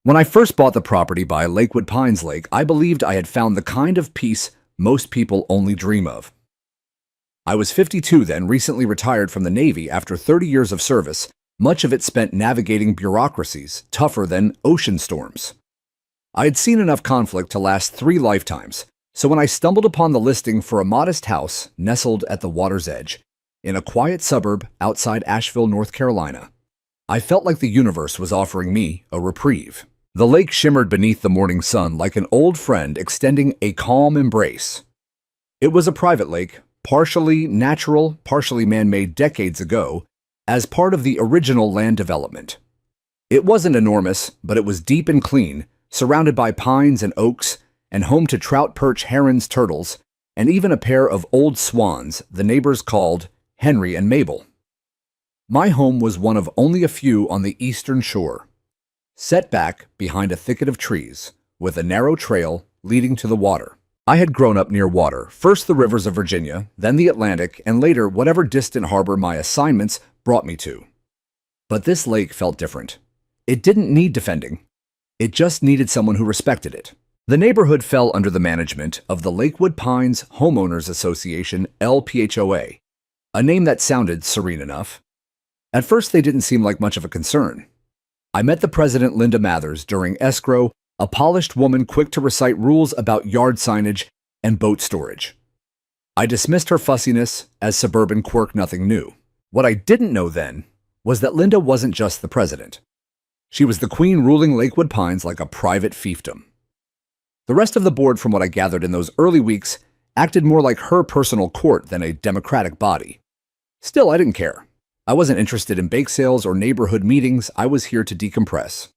When I first bought the property by Lakewood Pines Lake, I believed I had found the kind of peace most people only dream of. I was 52 then, recently retired from the Navy after 30 years of service, much of it spent navigating bureaucracies tougher than ocean storms. I had seen enough conflict to last 3 lifetimes, so when I stumbled upon the listing for a modest house nestled at the water's edge, in a quiet suburb outside Asheville, North Carolina, I felt like the universe was offering me a reprieve. The lake shimmered beneath the morning sun like an old friend extending a calm embrace. It was a private lake, partially natural, partially man-made decades ago, as part of the original land development. It wasn't enormous, but it was deep and clean, surrounded by pines and oaks, and home to trout, perch, herons, turtles, and even a pair of old swans the neighbors called Henry and Mabel. My home was one of only a few on the eastern shore, set back behind a thicket of trees, with a narrow trail leading to the water. I had grown up near water, first the rivers of Virginia, then the Atlantic, and later whatever distant harbor my assignments brought me to. But this lake felt different. It didn't need defending. It just needed someone who respected it. The neighborhood fell under the management of the Lakewood Pines Homeowners Association, LPHOA, a name that sounded serene enough. At first, they didn't seem like much of a concern. I met the president, Linda Mathers, during escrow, a polished woman quick to recite rules about yard signage and boat storage. I dismissed her fussiness as suburban quirk nothing new. What I didn't know then was that Linda wasn't just the president. She was the queen ruling Lakewood Pines like a private fiefdom. The rest of the board, from what I gathered in those early weeks, acted more like her personal court than a democratic body. Still, I didn't care. I wasn't interested in bake sales or neighborhood meetings. I was here to decompress.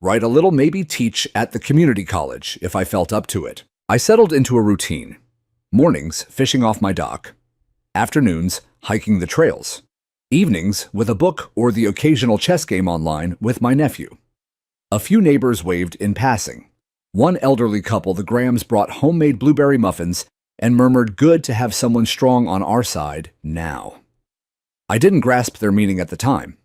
Write a little, maybe teach at the community college if I felt up to it. I settled into a routine. Mornings, fishing off my dock. Afternoons, hiking the trails. Evenings, with a book or the occasional chess game online with my nephew. A few neighbors waved in passing. One elderly couple, the Grahams, brought homemade blueberry muffins and murmured, "Good to have someone strong on our side now." I didn't grasp their meaning at the time.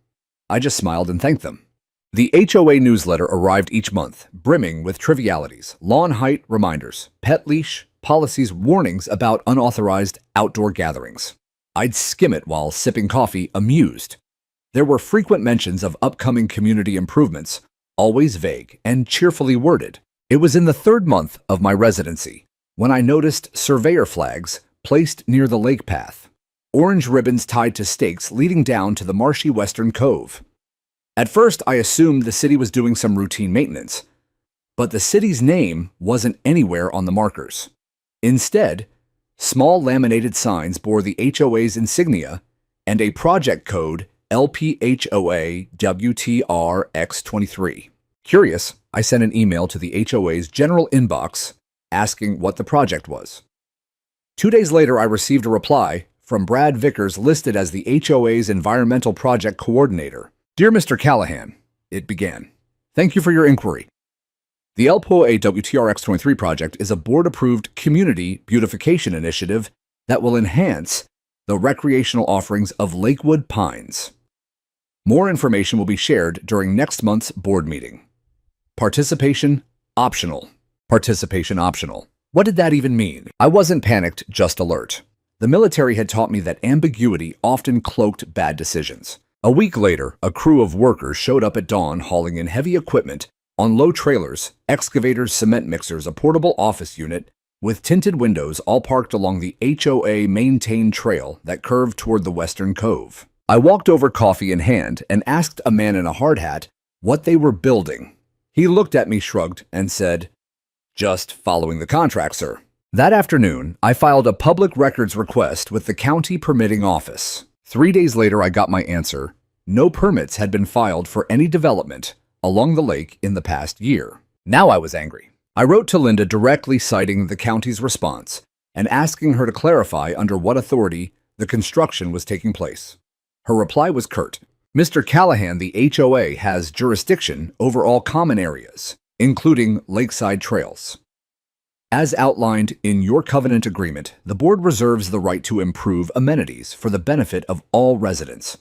I just smiled and thanked them. The HOA newsletter arrived each month, brimming with trivialities, lawn height reminders, pet leash, policies, warnings about unauthorized outdoor gatherings. I'd skim it while sipping coffee, amused. There were frequent mentions of upcoming community improvements, always vague and cheerfully worded. It was in the 3rd month of my residency when I noticed surveyor flags placed near the lake path, orange ribbons tied to stakes leading down to the marshy western cove. At first, I assumed the city was doing some routine maintenance, but the city's name wasn't anywhere on the markers. Instead, small laminated signs bore the HOA's insignia and a project code LPHOA WTRX23. Curious, I sent an email to the HOA's general inbox asking what the project was. 2 days later, I received a reply from Brad Vickers, listed as the HOA's environmental project coordinator. "Dear Mr. Callahan," it began, "thank you for your inquiry. The LPOA WTRX23 project is a board-approved community beautification initiative that will enhance the recreational offerings of Lakewood Pines. More information will be shared during next month's board meeting. Participation optional." Participation optional. What did that even mean? I wasn't panicked, just alert. The military had taught me that ambiguity often cloaked bad decisions. A week later, a crew of workers showed up at dawn hauling in heavy equipment on low trailers, excavators, cement mixers, a portable office unit with tinted windows, all parked along the HOA-maintained trail that curved toward the western cove. I walked over, coffee in hand, and asked a man in a hard hat what they were building. He looked at me, shrugged, and said, "Just following the contract, sir." That afternoon, I filed a public records request with the county permitting office. 3 days later, I got my answer. No permits had been filed for any development along the lake in the past year. Now I was angry. I wrote to Linda directly, citing the county's response and asking her to clarify under what authority the construction was taking place. Her reply was curt. "Mr. Callahan, the HOA has jurisdiction over all common areas, including lakeside trails. As outlined in your covenant agreement, the board reserves the right to improve amenities for the benefit of all residents.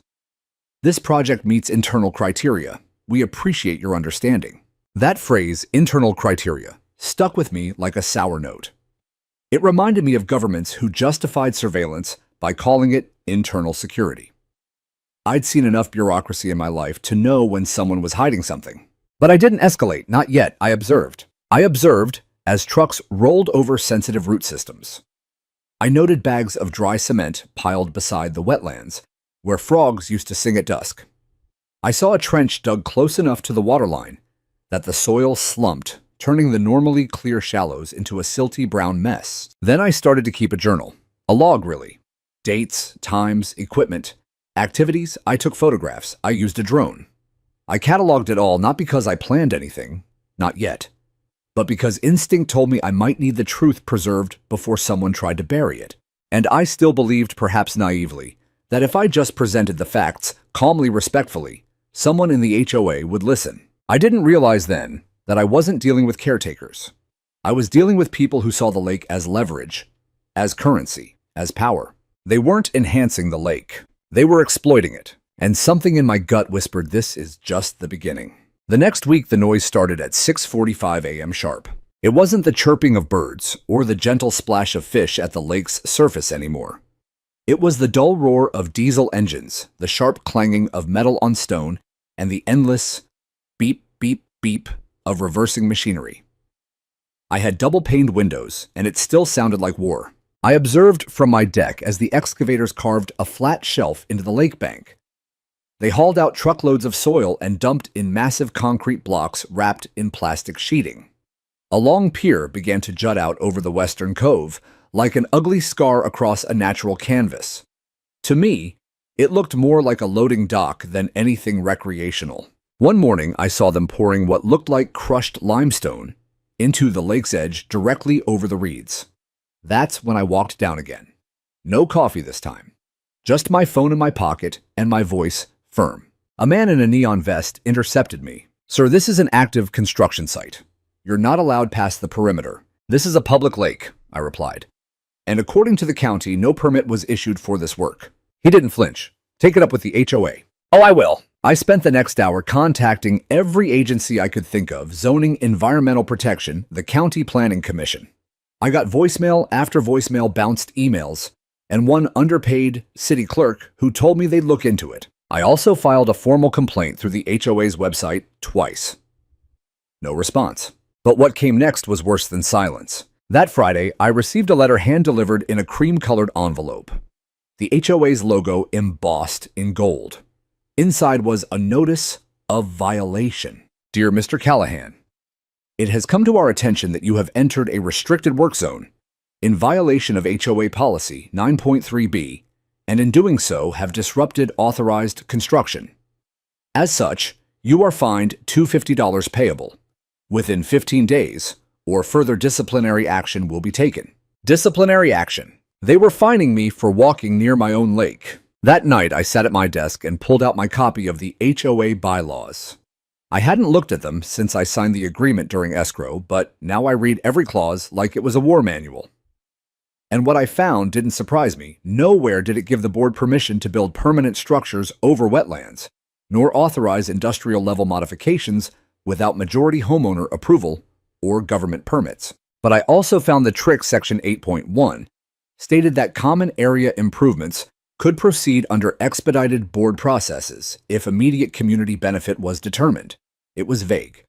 This project meets internal criteria. We appreciate your understanding." That phrase, internal criteria, stuck with me like a sour note. It reminded me of governments who justified surveillance by calling it internal security. I'd seen enough bureaucracy in my life to know when someone was hiding something. But I didn't escalate, not yet, I observed. I observed as trucks rolled over sensitive root systems. I noted bags of dry cement piled beside the wetlands, where frogs used to sing at dusk. I saw a trench dug close enough to the waterline that the soil slumped, turning the normally clear shallows into a silty brown mess. Then I started to keep a journal. A log, really. Dates, times, equipment, activities. I took photographs. I used a drone. I cataloged it all not because I planned anything, not yet, but because instinct told me I might need the truth preserved before someone tried to bury it. And I still believed, perhaps naively, that if I just presented the facts, calmly, respectfully, someone in the HOA would listen. I didn't realize then that I wasn't dealing with caretakers. I was dealing with people who saw the lake as leverage, as currency, as power. They weren't enhancing the lake. They were exploiting it. And something in my gut whispered, this is just the beginning. The next week, the noise started at 6:45 a.m. sharp. It wasn't the chirping of birds or the gentle splash of fish at the lake's surface anymore. It was the dull roar of diesel engines, the sharp clanging of metal on stone, and the endless beep, beep, beep of reversing machinery. I had double-paned windows, and it still sounded like war. I observed from my deck as the excavators carved a flat shelf into the lake bank. They hauled out truckloads of soil and dumped in massive concrete blocks wrapped in plastic sheeting. A long pier began to jut out over the western cove, like an ugly scar across a natural canvas. To me, it looked more like a loading dock than anything recreational. One morning, I saw them pouring what looked like crushed limestone into the lake's edge directly over the reeds. That's when I walked down again. No coffee this time. Just my phone in my pocket and my voice firm. A man in a neon vest intercepted me. Sir, this is an active construction site. You're not allowed past the perimeter. This is a public lake, I replied. And according to the county, no permit was issued for this work. He didn't flinch. Take it up with the HOA. Oh, I will. I spent the next hour contacting every agency I could think of, zoning, environmental protection, the county planning commission. I got voicemail after voicemail, bounced emails, and one underpaid city clerk who told me they'd look into it. I also filed a formal complaint through the HOA's website twice. No response. But what came next was worse than silence. That Friday, I received a letter hand-delivered in a cream-colored envelope. The HOA's logo embossed in gold. Inside was a notice of violation. Dear Mr. Callahan, it has come to our attention that you have entered a restricted work zone in violation of HOA Policy 9.3b, and in doing so have disrupted authorized construction. As such, you are fined $250 payable within 15 days, or further disciplinary action will be taken. Disciplinary action. They were fining me for walking near my own lake. That night, I sat at my desk and pulled out my copy of the HOA bylaws. I hadn't looked at them since I signed the agreement during escrow, but now I read every clause like it was a war manual. And what I found didn't surprise me. Nowhere did it give the board permission to build permanent structures over wetlands, nor authorize industrial-level modifications without majority homeowner approval or government permits. But I also found the trick. Section 8.1 stated that common area improvements could proceed under expedited board processes if immediate community benefit was determined. It was vague,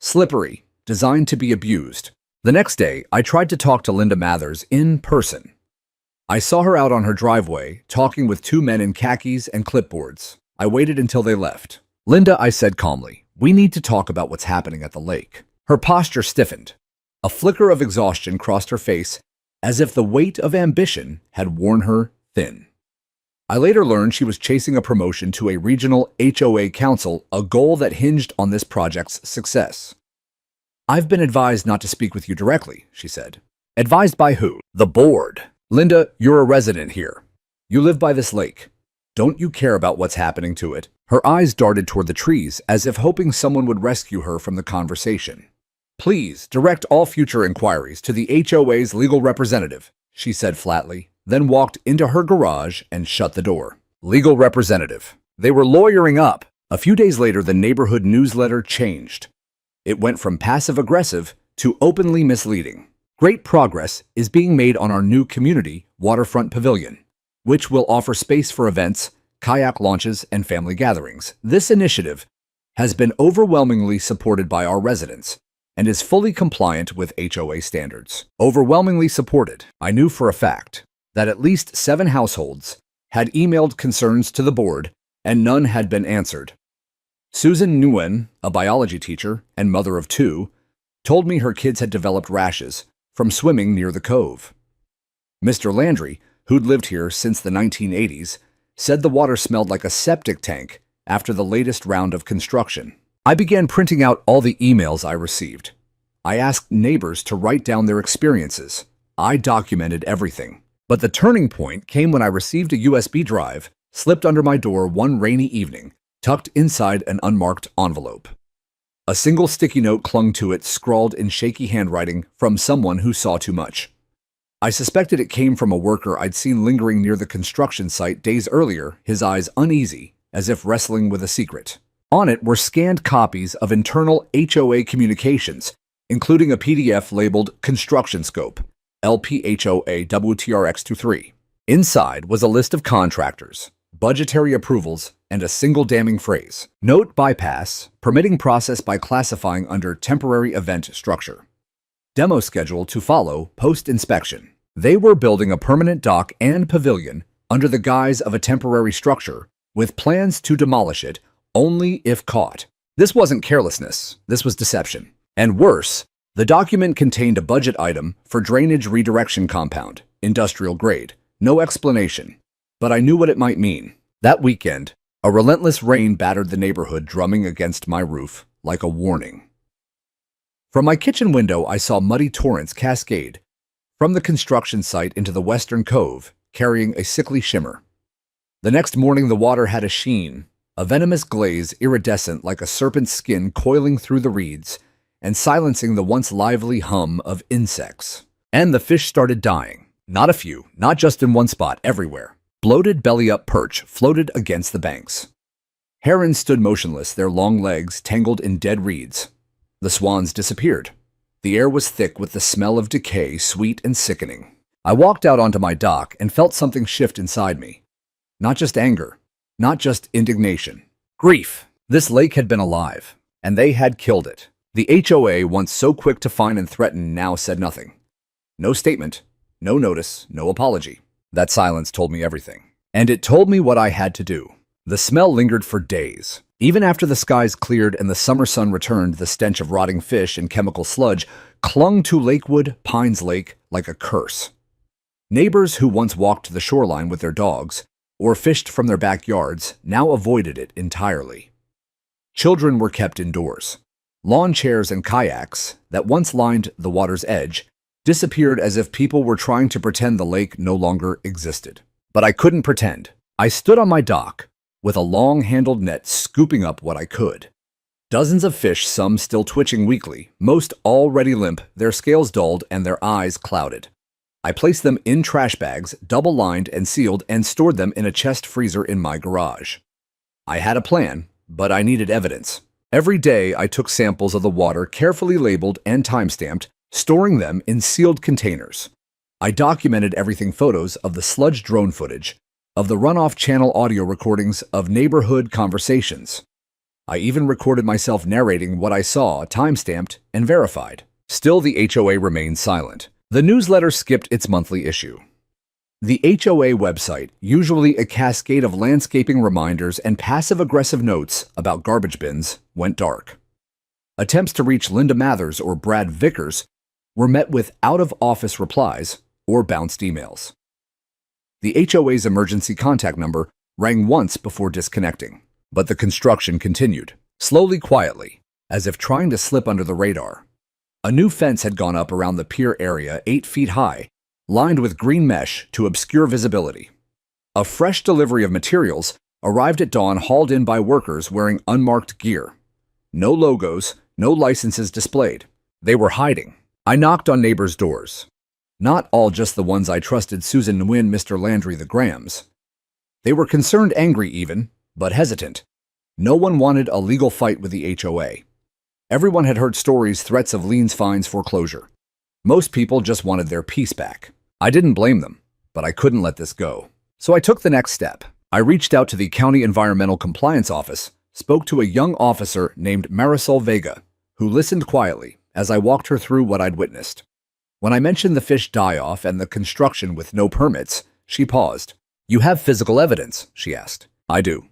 slippery, designed to be abused. The next day, I tried to talk to Linda Mathers in person. I saw her out on her driveway, talking with two men in khakis and clipboards. I waited until they left. Linda, I said calmly, we need to talk about what's happening at the lake. Her posture stiffened. A flicker of exhaustion crossed her face, as if the weight of ambition had worn her thin. I later learned she was chasing a promotion to a regional HOA council, a goal that hinged on this project's success. I've been advised not to speak with you directly, she said. Advised by who? The board. Linda, you're a resident here. You live by this lake. Don't you care about what's happening to it? Her eyes darted toward the trees, as if hoping someone would rescue her from the conversation. Please direct all future inquiries to the HOA's legal representative, she said flatly, then walked into her garage and shut the door. Legal representative. They were lawyering up. A few days later, the neighborhood newsletter changed. It went from passive-aggressive to openly misleading. Great progress is being made on our new community waterfront pavilion, which will offer space for events, kayak launches, and family gatherings. This initiative has been overwhelmingly supported by our residents and is fully compliant with HOA standards. Overwhelmingly supported. I knew for a fact that at least 7 households had emailed concerns to the board and none had been answered. Susan Nguyen, a biology teacher and mother of 2, told me her kids had developed rashes from swimming near the cove. Mr. Landry, who'd lived here since the 1980s, said the water smelled like a septic tank after the latest round of construction. I began printing out all the emails I received. I asked neighbors to write down their experiences. I documented everything. But the turning point came when I received a USB drive slipped under my door one rainy evening, tucked inside an unmarked envelope. A single sticky note clung to it, scrawled in shaky handwriting from someone who saw too much. I suspected it came from a worker I'd seen lingering near the construction site days earlier, his eyes uneasy, as if wrestling with a secret. On it were scanned copies of internal HOA communications, including a PDF labeled Construction Scope, LPHOA WTRX23. Inside was a list of contractors, budgetary approvals, and a single damning phrase: note bypass, permitting process by classifying under temporary event structure. Demo schedule to follow post-inspection. They were building a permanent dock and pavilion under the guise of a temporary structure, with plans to demolish it only if caught. This wasn't carelessness, this was deception. And worse, the document contained a budget item for drainage redirection compound, industrial grade. No explanation, but I knew what it might mean. That weekend, a relentless rain battered the neighborhood, drumming against my roof like a warning. From my kitchen window, I saw muddy torrents cascade from the construction site into the western cove, carrying a sickly shimmer. The next morning, the water had a sheen, a venomous glaze iridescent like a serpent's skin coiling through the reeds and silencing the once lively hum of insects. And the fish started dying. Not a few, not just in one spot, everywhere. Bloated belly-up perch floated against the banks. Herons stood motionless, their long legs tangled in dead reeds. The swans disappeared. The air was thick with the smell of decay, sweet and sickening. I walked out onto my dock and felt something shift inside me. Not just anger, not just indignation. Grief. This lake had been alive, and they had killed it. The HOA, once so quick to fine and threaten, now said nothing. No statement, no notice, no apology. That silence told me everything. And it told me what I had to do. The smell lingered for days. Even after the skies cleared and the summer sun returned, the stench of rotting fish and chemical sludge clung to Lakewood Pines Lake like a curse. Neighbors who once walked the shoreline with their dogs or fished from their backyards now avoided it entirely. Children were kept indoors. Lawn chairs and kayaks that once lined the water's edge disappeared as if people were trying to pretend the lake no longer existed. But I couldn't pretend. I stood on my dock, with a long-handled net scooping up what I could. Dozens of fish, some still twitching weakly, most already limp, their scales dulled and their eyes clouded. I placed them in trash bags, double-lined and sealed, and stored them in a chest freezer in my garage. I had a plan, but I needed evidence. Every day I took samples of the water, carefully labeled and time-stamped, storing them in sealed containers. I documented everything: photos of the sludge drone footage, of the runoff channel audio recordings of neighborhood conversations. I even recorded myself narrating what I saw, time-stamped and verified. Still, the HOA remained silent. The newsletter skipped its monthly issue. The HOA website, usually a cascade of landscaping reminders and passive-aggressive notes about garbage bins, went dark. Attempts to reach Linda Mathers or Brad Vickers were met with out-of-office replies or bounced emails. The HOA's emergency contact number rang once before disconnecting, but the construction continued, slowly, quietly, as if trying to slip under the radar. A new fence had gone up around the pier area, 8 feet high, lined with green mesh to obscure visibility. A fresh delivery of materials arrived at dawn, hauled in by workers wearing unmarked gear. No logos, no licenses displayed. They were hiding. I knocked on neighbors' doors. Not all just the ones I trusted: Susan Nguyen, Mr. Landry, the Grahams. They were concerned, angry even, but hesitant. No one wanted a legal fight with the HOA. Everyone had heard stories, threats of liens, fines, foreclosure. Most people just wanted their peace back. I didn't blame them, but I couldn't let this go. So I took the next step. I reached out to the County Environmental Compliance Office, spoke to a young officer named Marisol Vega, who listened quietly as I walked her through what I'd witnessed. When I mentioned the fish die-off and the construction with no permits, she paused. "You have physical evidence?" she asked. "I do.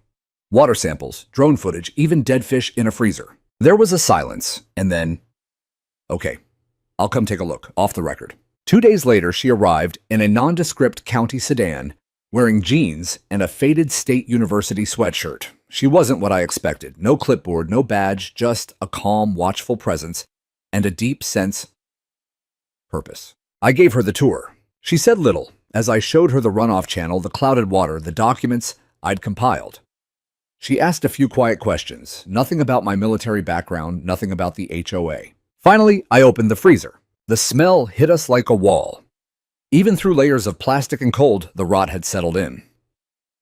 Water samples, drone footage, even dead fish in a freezer." There was a silence, and then, "Okay, I'll come take a look, off the record." 2 days later, she arrived in a nondescript county sedan, wearing jeans and a faded State University sweatshirt. She wasn't what I expected. No clipboard, no badge, just a calm, watchful presence and a deep sense purpose. I gave her the tour. She said little as I showed her the runoff channel, the clouded water, the documents I'd compiled. She asked a few quiet questions, nothing about my military background, nothing about the HOA. Finally, I opened the freezer. The smell hit us like a wall. Even through layers of plastic and cold, the rot had settled in.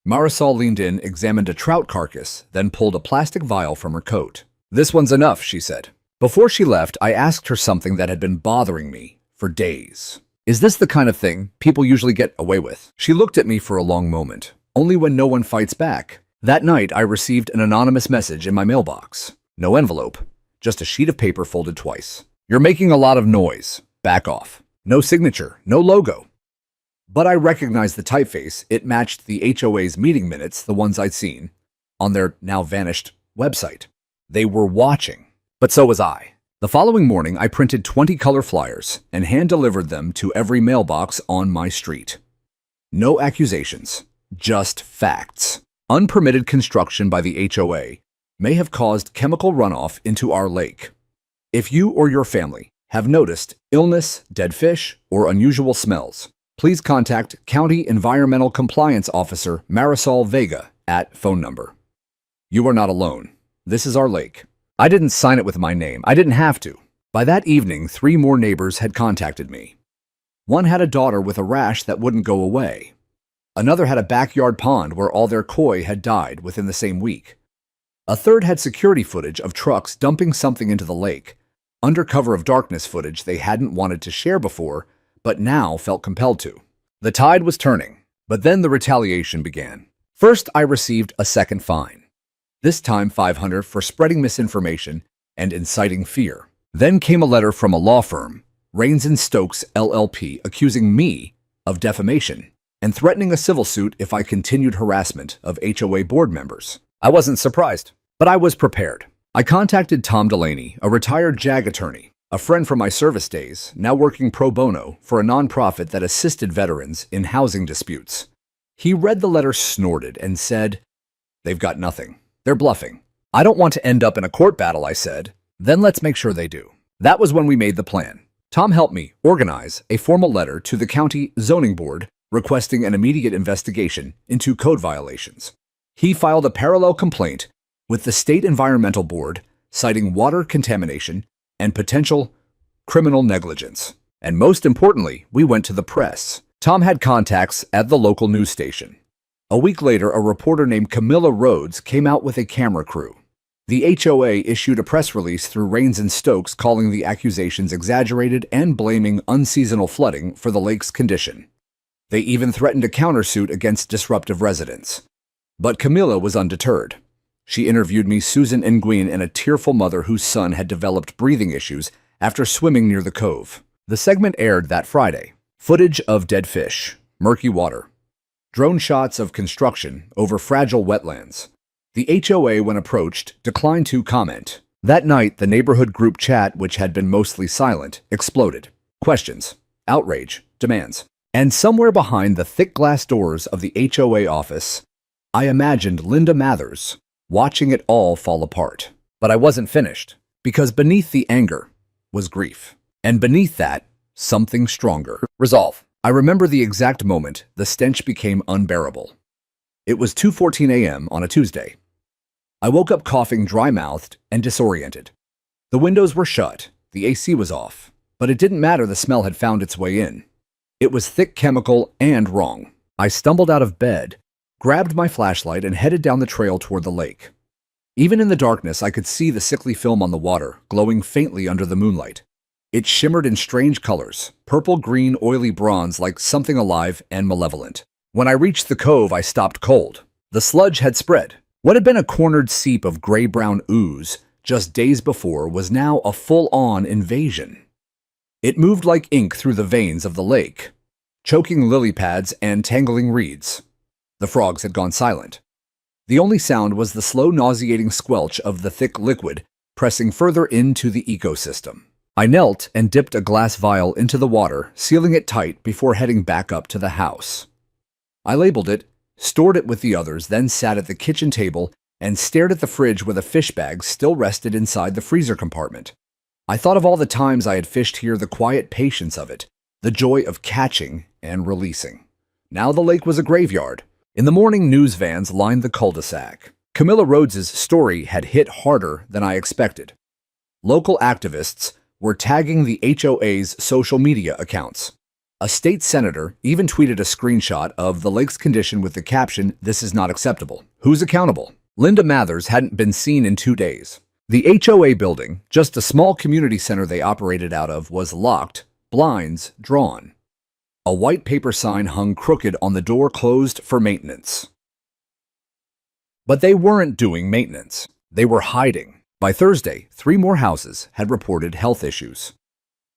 Marisol leaned in, examined a trout carcass, then pulled a plastic vial from her coat. "This one's enough," she said. Before she left, I asked her something that had been bothering me for days. "Is this the kind of thing people usually get away with?" She looked at me for a long moment. "Only when no one fights back." That night, I received an anonymous message in my mailbox. No envelope, just a sheet of paper folded twice. "You're making a lot of noise. Back off." No signature, no logo. But I recognized the typeface. It matched the HOA's meeting minutes, the ones I'd seen, on their now-vanished website. They were watching, but so was I. The following morning, I printed 20 color flyers and hand-delivered them to every mailbox on my street. No accusations, just facts. Unpermitted construction by the HOA may have caused chemical runoff into our lake. If you or your family have noticed illness, dead fish, or unusual smells, please contact County Environmental Compliance Officer Marisol Vega at phone number. You are not alone. This is our lake. I didn't sign it with my name. I didn't have to. By that evening, 3 more neighbors had contacted me. One had a daughter with a rash that wouldn't go away. Another had a backyard pond where all their koi had died within the same week. A third had security footage of trucks dumping something into the lake, under cover of darkness footage they hadn't wanted to share before, but now felt compelled to. The tide was turning, but then the retaliation began. First, I received a second fine. This time $500 for spreading misinformation and inciting fear. Then came a letter from a law firm, Rains and Stokes LLP, accusing me of defamation and threatening a civil suit if I continued harassment of HOA board members. I wasn't surprised, but I was prepared. I contacted Tom Delaney, a retired JAG attorney, a friend from my service days, now working pro bono for a nonprofit that assisted veterans in housing disputes. He read the letter, snorted, and said, "They've got nothing. They're bluffing." "I don't want to end up in a court battle," I said. "Then let's make sure they do." That was when we made the plan. Tom helped me organize a formal letter to the county zoning board requesting an immediate investigation into code violations. He filed a parallel complaint with the State Environmental Board, citing water contamination and potential criminal negligence. And most importantly, we went to the press. Tom had contacts at the local news station. A week later, a reporter named Camilla Rhodes came out with a camera crew. The HOA issued a press release through Rains and Stokes calling the accusations exaggerated and blaming unseasonal flooding for the lake's condition. They even threatened a countersuit against disruptive residents. But Camilla was undeterred. She interviewed me, Susan Nguyen, and a tearful mother whose son had developed breathing issues after swimming near the cove. The segment aired that Friday. Footage of dead fish, murky water, drone shots of construction over fragile wetlands. The HOA, when approached, declined to comment. That night, the neighborhood group chat, which had been mostly silent, exploded. Questions, outrage, demands. And somewhere behind the thick glass doors of the HOA office, I imagined Linda Mathers watching it all fall apart. But I wasn't finished, because beneath the anger was grief. And beneath that, something stronger. Resolve. I remember the exact moment the stench became unbearable. It was 2:14 a.m. on a Tuesday. I woke up coughing, dry-mouthed, and disoriented. The windows were shut, the AC was off, but it didn't matter, the smell had found its way in. It was thick, chemical, and wrong. I stumbled out of bed, grabbed my flashlight, and headed down the trail toward the lake. Even in the darkness, I could see the sickly film on the water, glowing faintly under the moonlight. It shimmered in strange colors, purple, green, oily bronze, like something alive and malevolent. When I reached the cove, I stopped cold. The sludge had spread. What had been a cornered seep of gray-brown ooze just days before was now a full-on invasion. It moved like ink through the veins of the lake, choking lily pads and tangling reeds. The frogs had gone silent. The only sound was the slow, nauseating squelch of the thick liquid pressing further into the ecosystem. I knelt and dipped a glass vial into the water, sealing it tight before heading back up to the house. I labeled it, stored it with the others, then sat at the kitchen table and stared at the fridge where the fish bags still rested inside the freezer compartment. I thought of all the times I had fished here, the quiet patience of it, the joy of catching and releasing. Now the lake was a graveyard. In the morning, news vans lined the cul-de-sac. Camilla Rhodes's story had hit harder than I expected. Local activists were tagging the HOA's social media accounts. A state senator even tweeted a screenshot of the lake's condition with the caption, "This is not acceptable. Who's accountable?" Linda Mathers hadn't been seen in 2 days. The HOA building, just a small community center they operated out of, was locked, blinds drawn. A white paper sign hung crooked on the door, closed for maintenance. But they weren't doing maintenance. They were hiding. By Thursday, 3 more houses had reported health issues.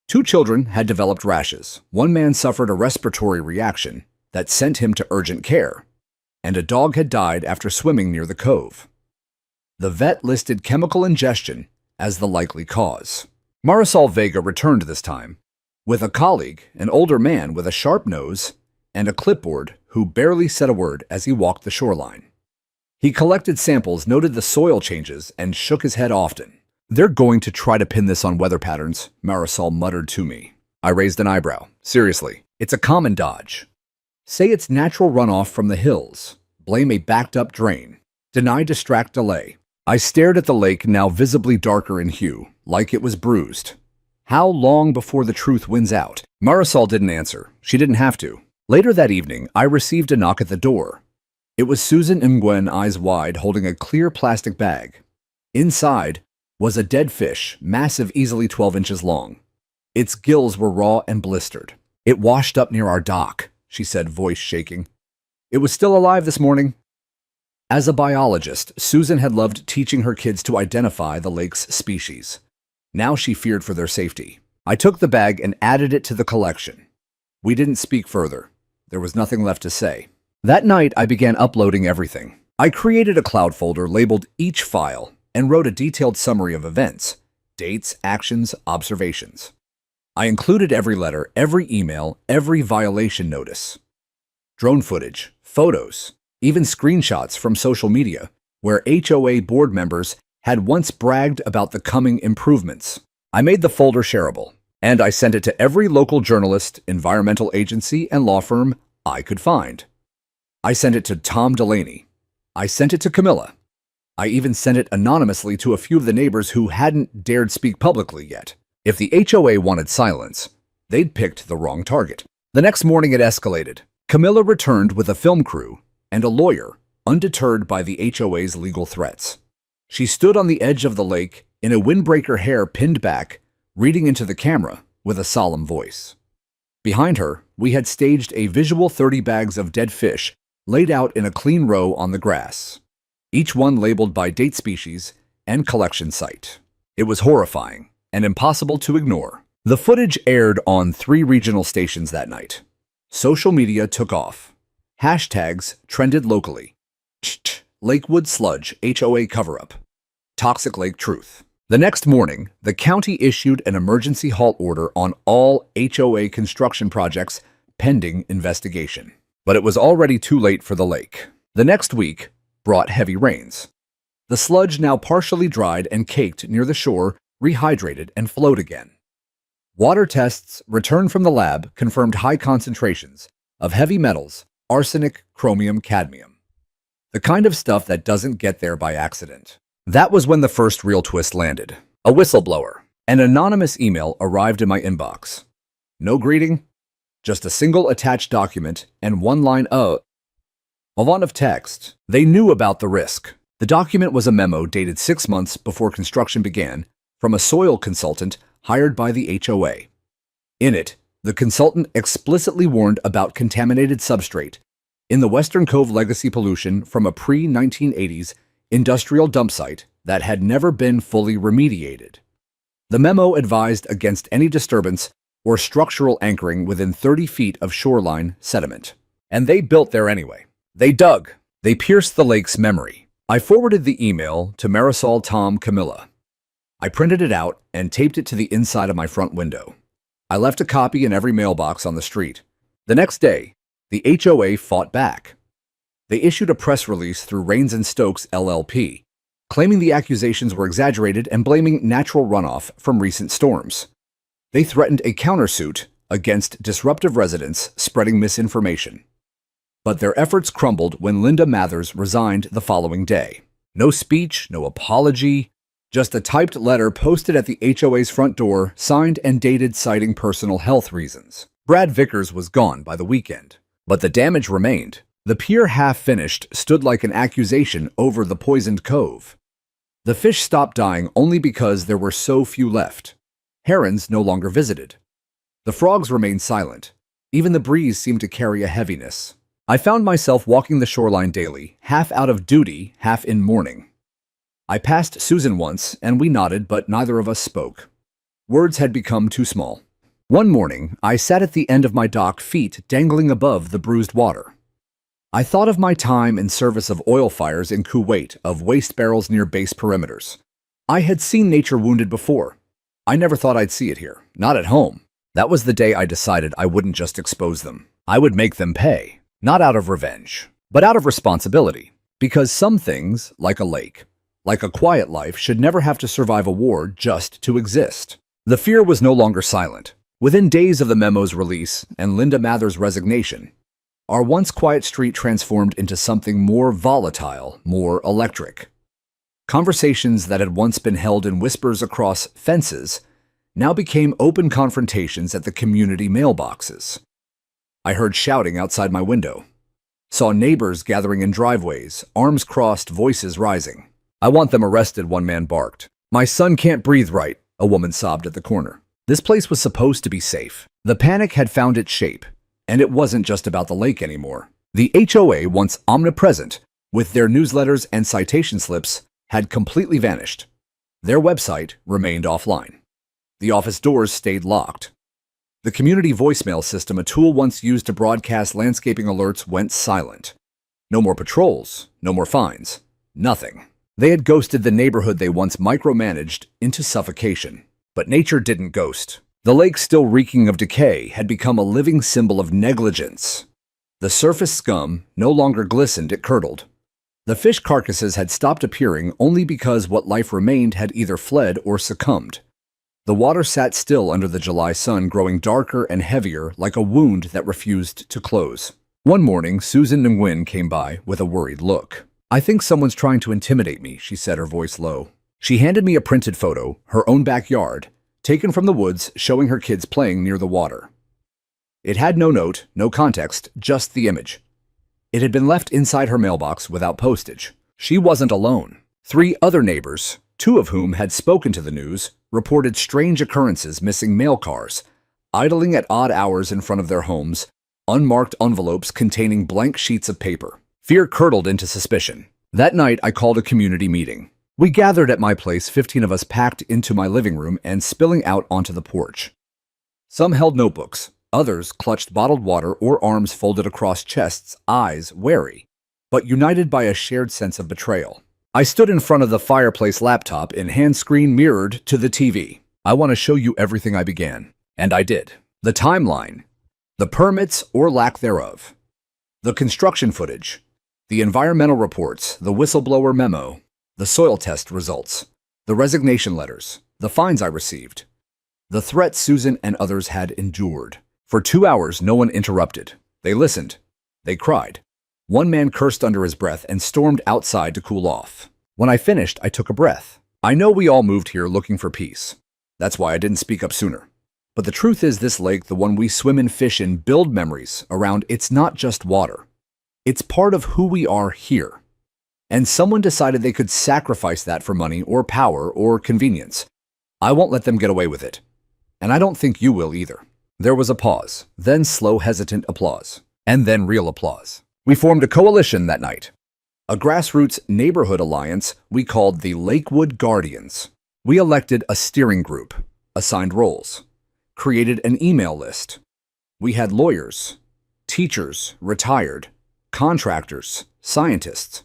2 children had developed rashes. 1 man suffered a respiratory reaction that sent him to urgent care, and a dog had died after swimming near the cove. The vet listed chemical ingestion as the likely cause. Marisol Vega returned this time with a colleague, an older man with a sharp nose and a clipboard who barely said a word as he walked the shoreline. He collected samples, noted the soil changes, and shook his head often. "They're going to try to pin this on weather patterns," Marisol muttered to me. I raised an eyebrow. "Seriously, it's a common dodge. Say it's natural runoff from the hills. Blame a backed-up drain. Deny, distract, delay." I stared at the lake, now visibly darker in hue, like it was bruised. How long before the truth wins out? Marisol didn't answer. She didn't have to. Later that evening, I received a knock at the door. It was Susan Nguyen, eyes wide, holding a clear plastic bag. Inside was a dead fish, massive, easily 12 inches long. Its gills were raw and blistered. "It washed up near our dock," she said, voice shaking. "It was still alive this morning." As a biologist, Susan had loved teaching her kids to identify the lake's species. Now she feared for their safety. I took the bag and added it to the collection. We didn't speak further. There was nothing left to say. That night, I began uploading everything. I created a cloud folder, labeled each file, and wrote a detailed summary of events, dates, actions, observations. I included every letter, every email, every violation notice. Drone footage, photos, even screenshots from social media, where HOA board members had once bragged about the coming improvements. I made the folder shareable, and I sent it to every local journalist, environmental agency, and law firm I could find. I sent it to Tom Delaney. I sent it to Camilla. I even sent it anonymously to a few of the neighbors who hadn't dared speak publicly yet. If the HOA wanted silence, they'd picked the wrong target. The next morning it escalated. Camilla returned with a film crew and a lawyer, undeterred by the HOA's legal threats. She stood on the edge of the lake in a windbreaker, hair pinned back, reading into the camera with a solemn voice. Behind her, we had staged a visual 30 bags of dead fish laid out in a clean row on the grass, each one labeled by date, species, and collection site. It was horrifying and impossible to ignore. The footage aired on 3 regional stations that night. Social media took off. Hashtags trended locally. Lakewood Sludge HOA cover-up. Toxic Lake Truth. The next morning, the county issued an emergency halt order on all HOA construction projects pending investigation. But it was already too late for the lake. The next week brought heavy rains. The sludge, now partially dried and caked near the shore, rehydrated and flowed again. Water tests returned from the lab confirmed high concentrations of heavy metals, arsenic, chromium, cadmium. The kind of stuff that doesn't get there by accident. That was when the first real twist landed. A whistleblower. An anonymous email arrived in my inbox. No greeting, just a single attached document and one line of text. They knew about the risk. The document was a memo dated 6 months before construction began from a soil consultant hired by the HOA. In it, the consultant explicitly warned about contaminated substrate in the Western Cove legacy pollution from a pre-1980s industrial dump site that had never been fully remediated. The memo advised against any disturbance or structural anchoring within 30 feet of shoreline sediment. And they built there anyway. They dug. They pierced the lake's memory. I forwarded the email to Marisol Tom Camilla. I printed it out and taped it to the inside of my front window. I left a copy in every mailbox on the street. The next day, the HOA fought back. They issued a press release through Rains and Stokes LLP, claiming the accusations were exaggerated and blaming natural runoff from recent storms. They threatened a countersuit against disruptive residents spreading misinformation. But their efforts crumbled when Linda Mathers resigned the following day. No speech, no apology, just a typed letter posted at the HOA's front door, signed and dated citing personal health reasons. Brad Vickers was gone by the weekend, but the damage remained. The pier half-finished stood like an accusation over the poisoned cove. The fish stopped dying only because there were so few left. Herons no longer visited. The frogs remained silent. Even the breeze seemed to carry a heaviness. I found myself walking the shoreline daily, half out of duty, half in mourning. I passed Susan once, and we nodded, but neither of us spoke. Words had become too small. One morning, I sat at the end of my dock, feet dangling above the bruised water. I thought of my time in service of oil fires in Kuwait, of waste barrels near base perimeters. I had seen nature wounded before. I never thought I'd see it here, not at home. That was the day I decided I wouldn't just expose them. I would make them pay, not out of revenge, but out of responsibility. Because some things, like a lake, like a quiet life, should never have to survive a war just to exist. The fear was no longer silent. Within days of the memo's release and Linda Mathers' resignation, our once quiet street transformed into something more volatile, more electric. Conversations that had once been held in whispers across fences now became open confrontations at the community mailboxes. I heard shouting outside my window, saw neighbors gathering in driveways, arms crossed, voices rising. "I want them arrested," one man barked. "My son can't breathe right," a woman sobbed at the corner. This place was supposed to be safe. The panic had found its shape, and it wasn't just about the lake anymore. The HOA, once omnipresent, with their newsletters and citation slips, had completely vanished. Their website remained offline. The office doors stayed locked. The community voicemail system, a tool once used to broadcast landscaping alerts, went silent. No more patrols, no more fines, nothing. They had ghosted the neighborhood they once micromanaged into suffocation. But nature didn't ghost. The lake, still reeking of decay, had become a living symbol of negligence. The surface scum no longer glistened, it curdled. The fish carcasses had stopped appearing only because what life remained had either fled or succumbed. The water sat still under the July sun, growing darker and heavier like a wound that refused to close. One morning, Susan Nguyen came by with a worried look. "I think someone's trying to intimidate me," she said, her voice low. She handed me a printed photo, her own backyard, taken from the woods, showing her kids playing near the water. It had no note, no context, just the image. It had been left inside her mailbox without postage. She wasn't alone. 3 other neighbors, 2 of whom had spoken to the news, reported strange occurrences: missing mail cars, idling at odd hours in front of their homes, unmarked envelopes containing blank sheets of paper. Fear curdled into suspicion. That night, I called a community meeting. We gathered at my place, 15 of us packed into my living room and spilling out onto the porch. Some held notebooks, others clutched bottled water or arms folded across chests, eyes wary, but united by a shared sense of betrayal. I stood in front of the fireplace laptop in hand screen mirrored to the TV. "I want to show you everything I began." And I did. The timeline, the permits or lack thereof, the construction footage, the environmental reports, the whistleblower memo, the soil test results, the resignation letters, the fines I received, the threats Susan and others had endured. For 2 hours, no one interrupted. They listened. They cried. One man cursed under his breath and stormed outside to cool off. When I finished, I took a breath. I know we all moved here looking for peace. That's why I didn't speak up sooner. But the truth is, this lake, the one we swim and fish in, build memories around. It's not just water. It's part of who we are here. and someone decided they could sacrifice that for money or power or convenience. I won't let them get away with it. And I don't think you will either. There was a pause, then slow, hesitant applause, and then real applause. We formed a coalition that night, a grassroots neighborhood alliance we called the Lakewood Guardians. We elected a steering group, assigned roles, created an email list. We had lawyers, teachers, retired, contractors, scientists.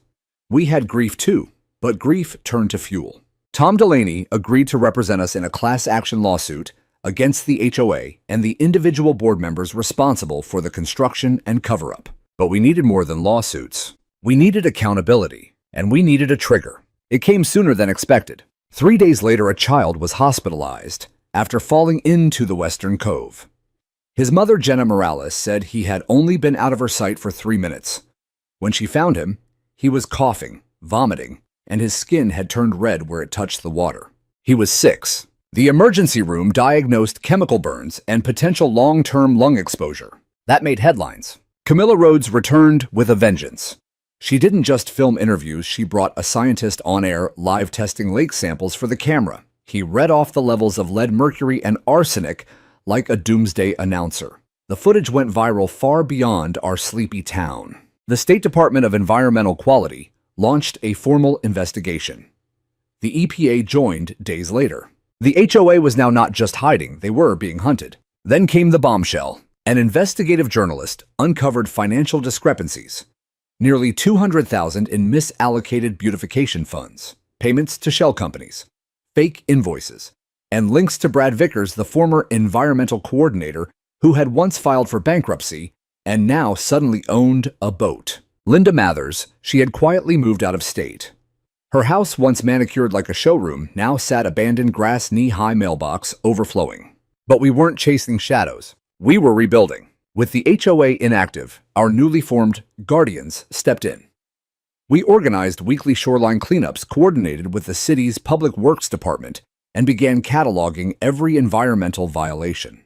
We had grief too, but grief turned to fuel. Tom Delaney agreed to represent us in a class action lawsuit against the HOA and the individual board members responsible for the construction and cover-up. But we needed more than lawsuits. We needed accountability, and we needed a trigger. It came sooner than expected. 3 days later, a child was hospitalized after falling into the Western Cove. His mother, Jenna Morales, said he had only been out of her sight for 3 minutes. When she found him, he was coughing, vomiting, and his skin had turned red where it touched the water. He was 6. The emergency room diagnosed chemical burns and potential long-term lung exposure. That made headlines. Camilla Rhodes returned with a vengeance. She didn't just film interviews, she brought a scientist on air live testing lake samples for the camera. He read off the levels of lead, mercury, and arsenic like a doomsday announcer. The footage went viral far beyond our sleepy town. The State Department of Environmental Quality launched a formal investigation. The EPA joined days later. The HOA was now not just hiding, they were being hunted. Then came the bombshell. An investigative journalist uncovered financial discrepancies. Nearly $200,000 in misallocated beautification funds, payments to shell companies, fake invoices, and links to Brad Vickers, the former environmental coordinator who had once filed for bankruptcy and now suddenly owned a boat. Linda Mathers, she had quietly moved out of state. Her house, once manicured like a showroom, now sat abandoned grass knee-high mailbox overflowing. But we weren't chasing shadows. We were rebuilding. With the HOA inactive, our newly formed Guardians stepped in. We organized weekly shoreline cleanups coordinated with the city's Public Works Department and began cataloging every environmental violation.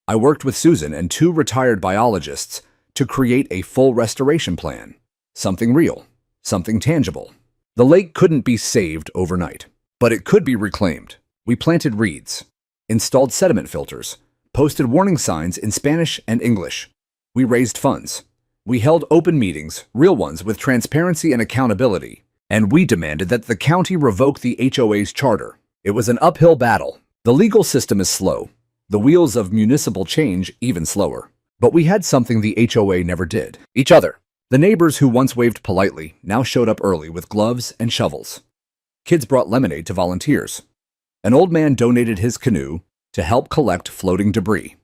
I worked with Susan and 2 retired biologists to create a full restoration plan. Something real, something tangible. The lake couldn't be saved overnight, but it could be reclaimed. We planted reeds, installed sediment filters, posted warning signs in Spanish and English. We raised funds. We held open meetings, real ones with transparency and accountability, and we demanded that the county revoke the HOA's charter. It was an uphill battle. The legal system is slow, the wheels of municipal change even slower. But we had something the HOA never did: each other. The neighbors who once waved politely now showed up early with gloves and shovels. Kids brought lemonade to volunteers. An old man donated his canoe to help collect floating debris.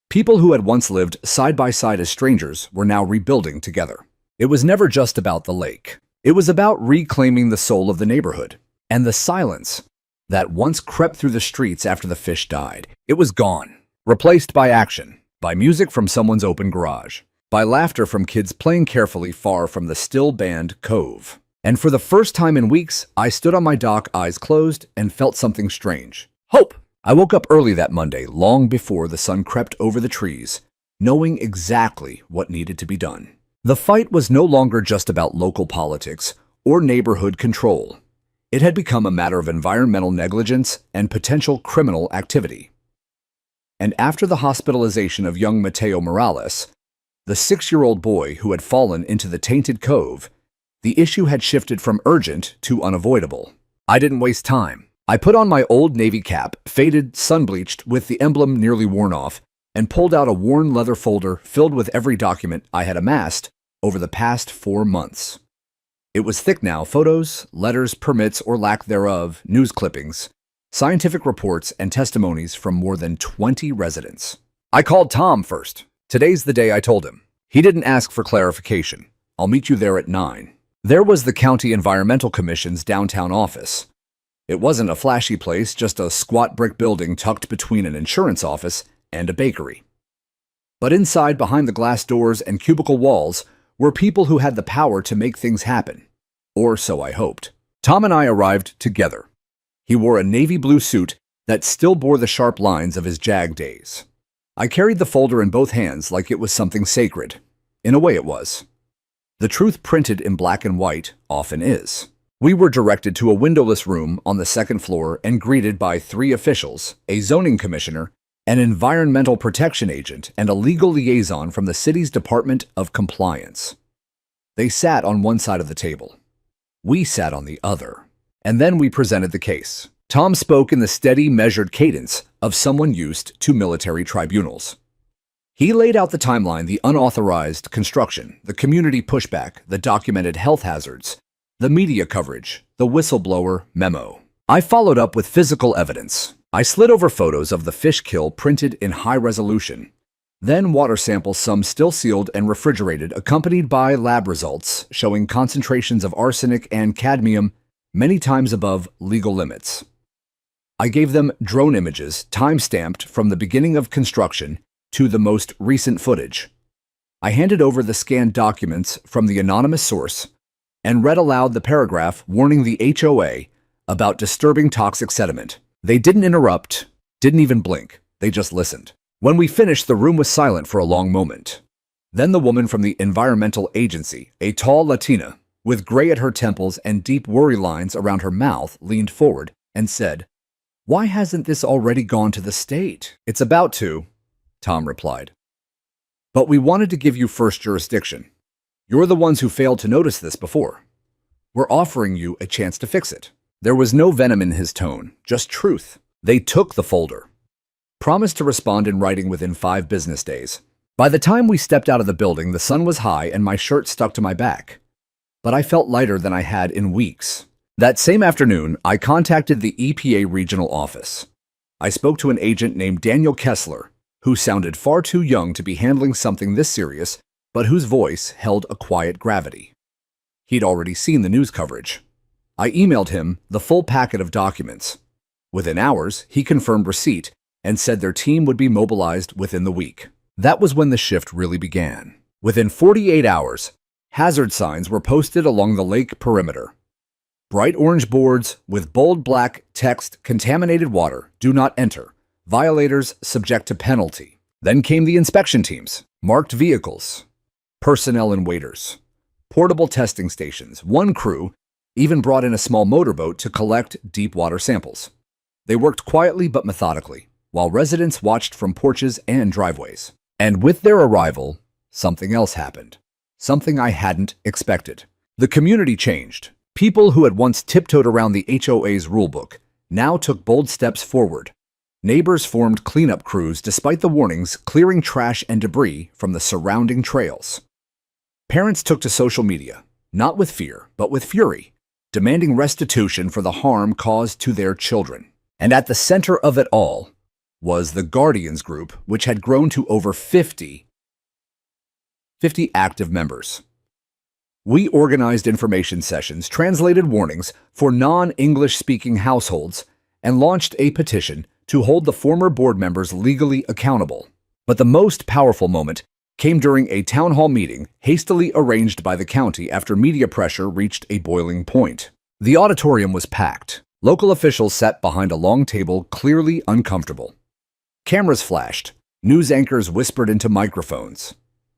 People who had once lived side by side as strangers were now rebuilding together. It was never just about the lake. It was about reclaiming the soul of the neighborhood. And the silence that once crept through the streets after the fish died, it was gone, replaced by action, by music from someone's open garage, by laughter from kids playing carefully far from the still band cove. And for the first time in weeks, I stood on my dock, eyes closed, and felt something strange. Hope! I woke up early that Monday, long before the sun crept over the trees, knowing exactly what needed to be done. The fight was no longer just about local politics or neighborhood control. It had become a matter of environmental negligence and potential criminal activity. And after the hospitalization of young Mateo Morales, the 6-year-old boy who had fallen into the tainted cove, the issue had shifted from urgent to unavoidable. I didn't waste time. I put on my old Navy cap, faded, sun-bleached, with the emblem nearly worn off, and pulled out a worn leather folder filled with every document I had amassed over the past 4 months. It was thick now: photos, letters, permits or lack thereof, news clippings, scientific reports, and testimonies from more than 20 residents. I called Tom first. Today's the day, I told him. He didn't ask for clarification. I'll meet you there at 9. There was the County Environmental Commission's downtown office. It wasn't a flashy place, just a squat brick building tucked between an insurance office and a bakery. But inside, behind the glass doors and cubicle walls, were people who had the power to make things happen. Or so I hoped. Tom and I arrived together. He wore a navy blue suit that still bore the sharp lines of his JAG days. I carried the folder in both hands like it was something sacred. In a way it was. The truth printed in black and white often is. We were directed to a windowless room on the second floor and greeted by 3 officials, a zoning commissioner, an environmental protection agent, and a legal liaison from the city's Department of Compliance. They sat on one side of the table. We sat on the other. And then we presented the case. Tom spoke in the steady, measured cadence of someone used to military tribunals. He laid out the timeline, the unauthorized construction, the community pushback, the documented health hazards, the media coverage, the whistleblower memo. I followed up with physical evidence. I slid over photos of the fish kill printed in high resolution. Then water samples, some still sealed and refrigerated, accompanied by lab results showing concentrations of arsenic and cadmium many times above legal limits. I gave them drone images, time-stamped from the beginning of construction to the most recent footage. I handed over the scanned documents from the anonymous source and read aloud the paragraph warning the HOA about disturbing toxic sediment. They didn't interrupt, didn't even blink. They just listened. When we finished, the room was silent for a long moment. Then the woman from the environmental agency, a tall Latina, with gray at her temples and deep worry lines around her mouth, leaned forward and said, "Why hasn't this already gone to the state?" "It's about to," Tom replied. "But we wanted to give you first jurisdiction. You're the ones who failed to notice this before. We're offering you a chance to fix it." There was no venom in his tone, just truth. They took the folder. Promised to respond in writing within 5 business days. By the time we stepped out of the building, the sun was high and my shirt stuck to my back. But I felt lighter than I had in weeks. That same afternoon, I contacted the EPA regional office. I spoke to an agent named Daniel Kessler, who sounded far too young to be handling something this serious, but whose voice held a quiet gravity. He'd already seen the news coverage. I emailed him the full packet of documents. Within hours, he confirmed receipt and said their team would be mobilized within the week. That was when the shift really began. Within 48 hours, hazard signs were posted along the lake perimeter. Bright orange boards with bold black text, "Contaminated water, do not enter. Violators subject to penalty." Then came the inspection teams, marked vehicles, personnel and waiters, portable testing stations. One crew even brought in a small motorboat to collect deep water samples. They worked quietly but methodically, while residents watched from porches and driveways. And with their arrival, something else happened. Something I hadn't expected. The community changed. People who had once tiptoed around the HOA's rulebook now took bold steps forward. Neighbors formed cleanup crews despite the warnings, clearing trash and debris from the surrounding trails. Parents took to social media, not with fear, but with fury, demanding restitution for the harm caused to their children. And at the center of it all was the Guardians group, which had grown to over 50 active members. We organized information sessions, translated warnings for non-English speaking households, and launched a petition to hold the former board members legally accountable. But the most powerful moment came during a town hall meeting hastily arranged by the county after media pressure reached a boiling point. The auditorium was packed. Local officials sat behind a long table, clearly uncomfortable. Cameras flashed. News anchors whispered into microphones.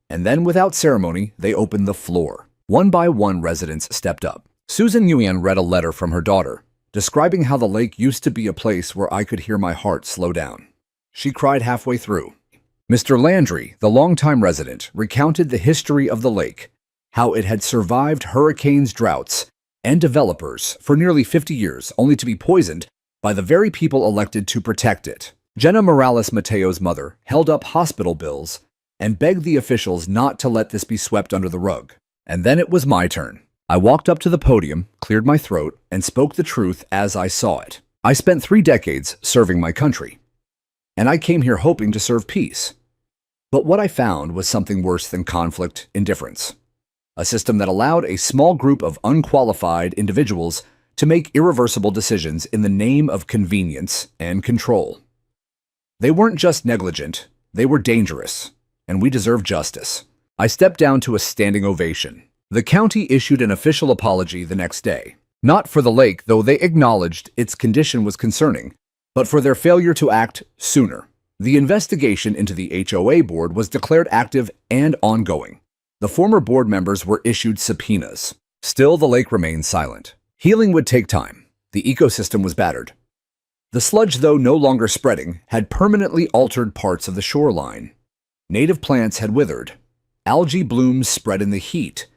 And then, without ceremony, they opened the floor. One by one, residents stepped up. Susan Nguyen read a letter from her daughter, describing how the lake used to be a place where I could hear my heart slow down. She cried halfway through. Mr. Landry, the longtime resident, recounted the history of the lake, how it had survived hurricanes, droughts, and developers for nearly 50 years, only to be poisoned by the very people elected to protect it. Jenna Morales Mateo's mother held up hospital bills and begged the officials not to let this be swept under the rug. And then it was my turn. I walked up to the podium, cleared my throat, and spoke the truth as I saw it. I spent 3 decades serving my country, and I came here hoping to serve peace. But what I found was something worse than conflict, indifference. A system that allowed a small group of unqualified individuals to make irreversible decisions in the name of convenience and control. They weren't just negligent, they were dangerous, and we deserve justice. I stepped down to a standing ovation. The county issued an official apology the next day. Not for the lake, though they acknowledged its condition was concerning, but for their failure to act sooner. The investigation into the HOA board was declared active and ongoing. The former board members were issued subpoenas. Still, the lake remained silent. Healing would take time. The ecosystem was battered. The sludge, though no longer spreading, had permanently altered parts of the shoreline. Native plants had withered. Algae blooms spread in the heat.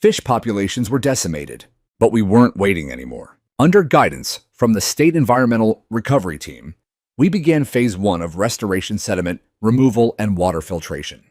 Fish populations were decimated. But we weren't waiting anymore. Under guidance from the State Environmental Recovery Team, we began Phase 1 of restoration sediment removal and water filtration.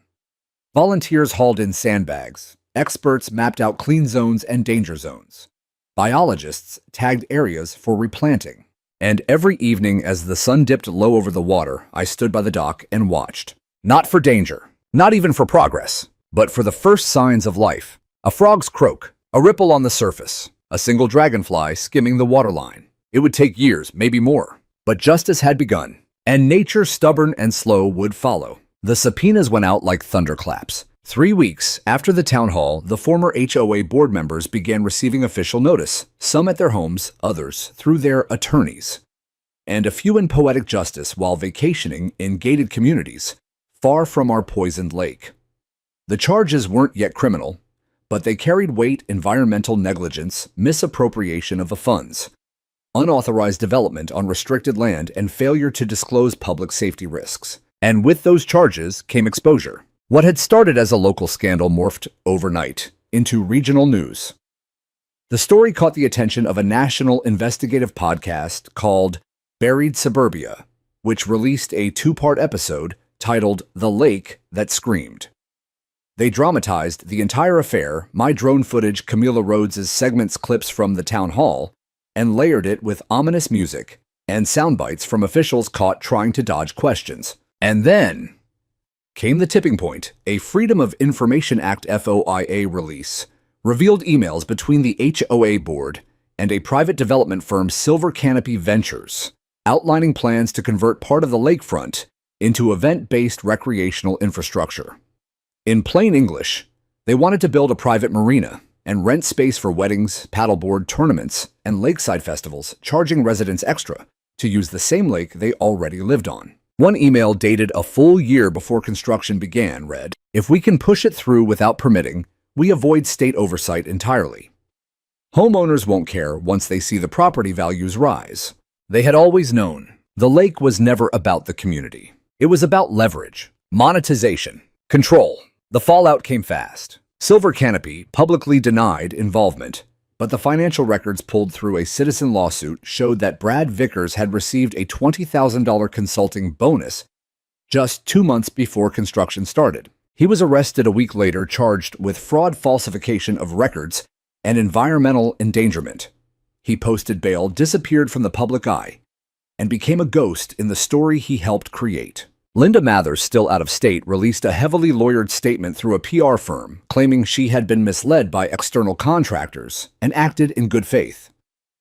Volunteers hauled in sandbags. Experts mapped out clean zones and danger zones. Biologists tagged areas for replanting. And every evening as the sun dipped low over the water, I stood by the dock and watched. Not for danger, not even for progress, but for the first signs of life. A frog's croak, a ripple on the surface, a single dragonfly skimming the waterline. It would take years, maybe more, but justice had begun, and nature, stubborn and slow, would follow. The subpoenas went out like thunderclaps. 3 weeks after the town hall, the former HOA board members began receiving official notice, some at their homes, others through their attorneys, and a few in poetic justice while vacationing in gated communities, far from our poisoned lake. The charges weren't yet criminal, but they carried weight: environmental negligence, misappropriation of the funds, unauthorized development on restricted land, and failure to disclose public safety risks. And with those charges came exposure. What had started as a local scandal morphed overnight into regional news. The story caught the attention of a national investigative podcast called Buried Suburbia, which released a 2-part episode titled The Lake That Screamed. They dramatized the entire affair, my drone footage, Camila Rhodes' segments, clips from the town hall, and layered it with ominous music and sound bites from officials caught trying to dodge questions. And then came the tipping point. A Freedom of Information Act FOIA release revealed emails between the HOA board and a private development firm, Silver Canopy Ventures, outlining plans to convert part of the lakefront into event-based recreational infrastructure. In plain English, they wanted to build a private marina and rent space for weddings, paddleboard tournaments, and lakeside festivals, charging residents extra to use the same lake they already lived on. One email dated a full year before construction began read, "If we can push it through without permitting, we avoid state oversight entirely. Homeowners won't care once they see the property values rise." They had always known the lake was never about the community. It was about leverage, monetization, control. The fallout came fast. Silver Canopy publicly denied involvement, but the financial records pulled through a citizen lawsuit showed that Brad Vickers had received a $20,000 consulting bonus just 2 months before construction started. He was arrested a week later, charged with fraud, falsification of records, and environmental endangerment. He posted bail, disappeared from the public eye, and became a ghost in the story he helped create. Linda Mathers, still out of state, released a heavily lawyered statement through a PR firm, claiming she had been misled by external contractors and acted in good faith.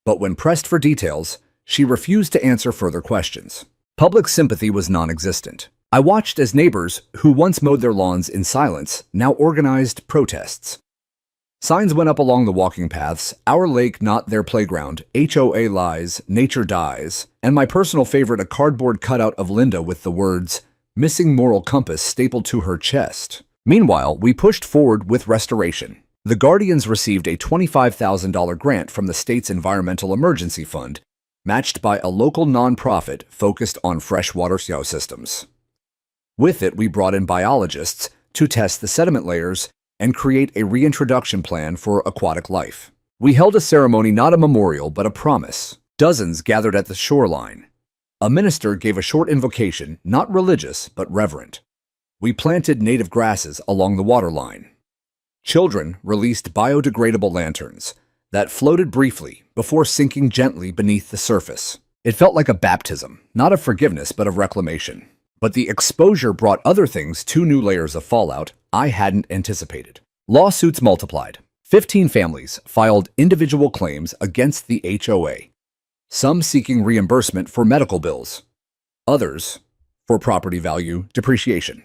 But when pressed for details, she refused to answer further questions. Public sympathy was non-existent. I watched as neighbors who once mowed their lawns in silence now organized protests. Signs went up along the walking paths: "Our lake, not their playground," "HOA lies, nature dies," and my personal favorite, a cardboard cutout of Linda with the words, "Missing moral compass," stapled to her chest. Meanwhile, we pushed forward with restoration. The Guardians received a $25,000 grant from the state's Environmental Emergency Fund, matched by a local nonprofit focused on freshwater systems. With it, we brought in biologists to test the sediment layers and create a reintroduction plan for aquatic life. We held a ceremony, not a memorial, but a promise. Dozens gathered at the shoreline. A minister gave a short invocation, not religious, but reverent. We planted native grasses along the waterline. Children released biodegradable lanterns that floated briefly before sinking gently beneath the surface. It felt like a baptism, not of forgiveness, but of reclamation. But the exposure brought other things: 2 new layers of fallout I hadn't anticipated. Lawsuits multiplied. 15 families filed individual claims against the HOA, some seeking reimbursement for medical bills, others for property value depreciation.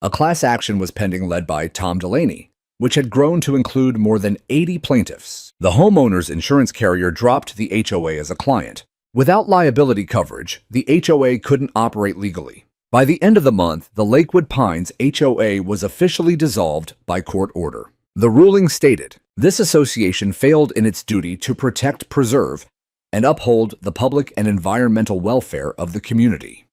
A class action was pending led by Tom Delaney, which had grown to include more than 80 plaintiffs. The homeowner's insurance carrier dropped the HOA as a client. Without liability coverage, the HOA couldn't operate legally. By the end of the month, the Lakewood Pines HOA was officially dissolved by court order. The ruling stated, this association failed in its duty to protect, preserve, and uphold the public and environmental welfare of the community.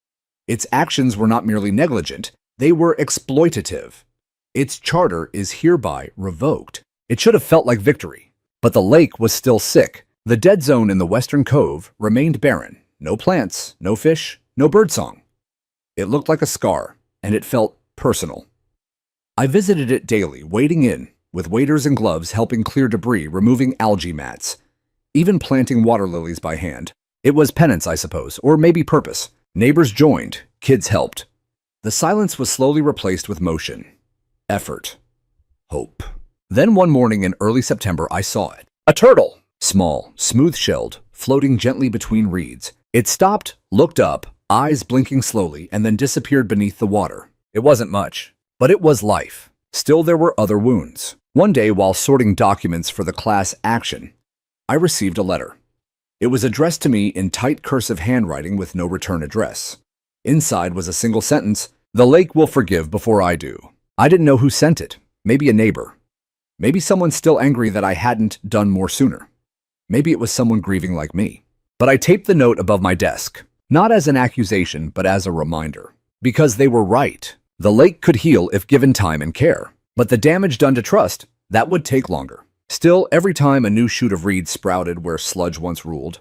Its actions were not merely negligent, they were exploitative. Its charter is hereby revoked. It should have felt like victory. But the lake was still sick. The dead zone in the western cove remained barren. No plants, no fish, no birdsong. It looked like a scar, and it felt personal. I visited it daily, wading in, with waders and gloves helping clear debris, removing algae mats, even planting water lilies by hand. It was penance, I suppose, or maybe purpose. Neighbors joined, kids helped. The silence was slowly replaced with motion, effort, hope. Then one morning in early September, I saw it. A turtle, small, smooth-shelled, floating gently between reeds. It stopped, looked up, eyes blinking slowly, and then disappeared beneath the water. It wasn't much, but it was life. Still, there were other wounds. One day, while sorting documents for the class action, I received a letter. It was addressed to me in tight cursive handwriting with no return address. Inside was a single sentence, "The lake will forgive before I do." I didn't know who sent it. Maybe a neighbor. Maybe someone still angry that I hadn't done more sooner. Maybe it was someone grieving like me. But I taped the note above my desk, not as an accusation, but as a reminder. Because they were right. The lake could heal if given time and care. But the damage done to trust, that would take longer. Still, every time a new shoot of reeds sprouted where sludge once ruled,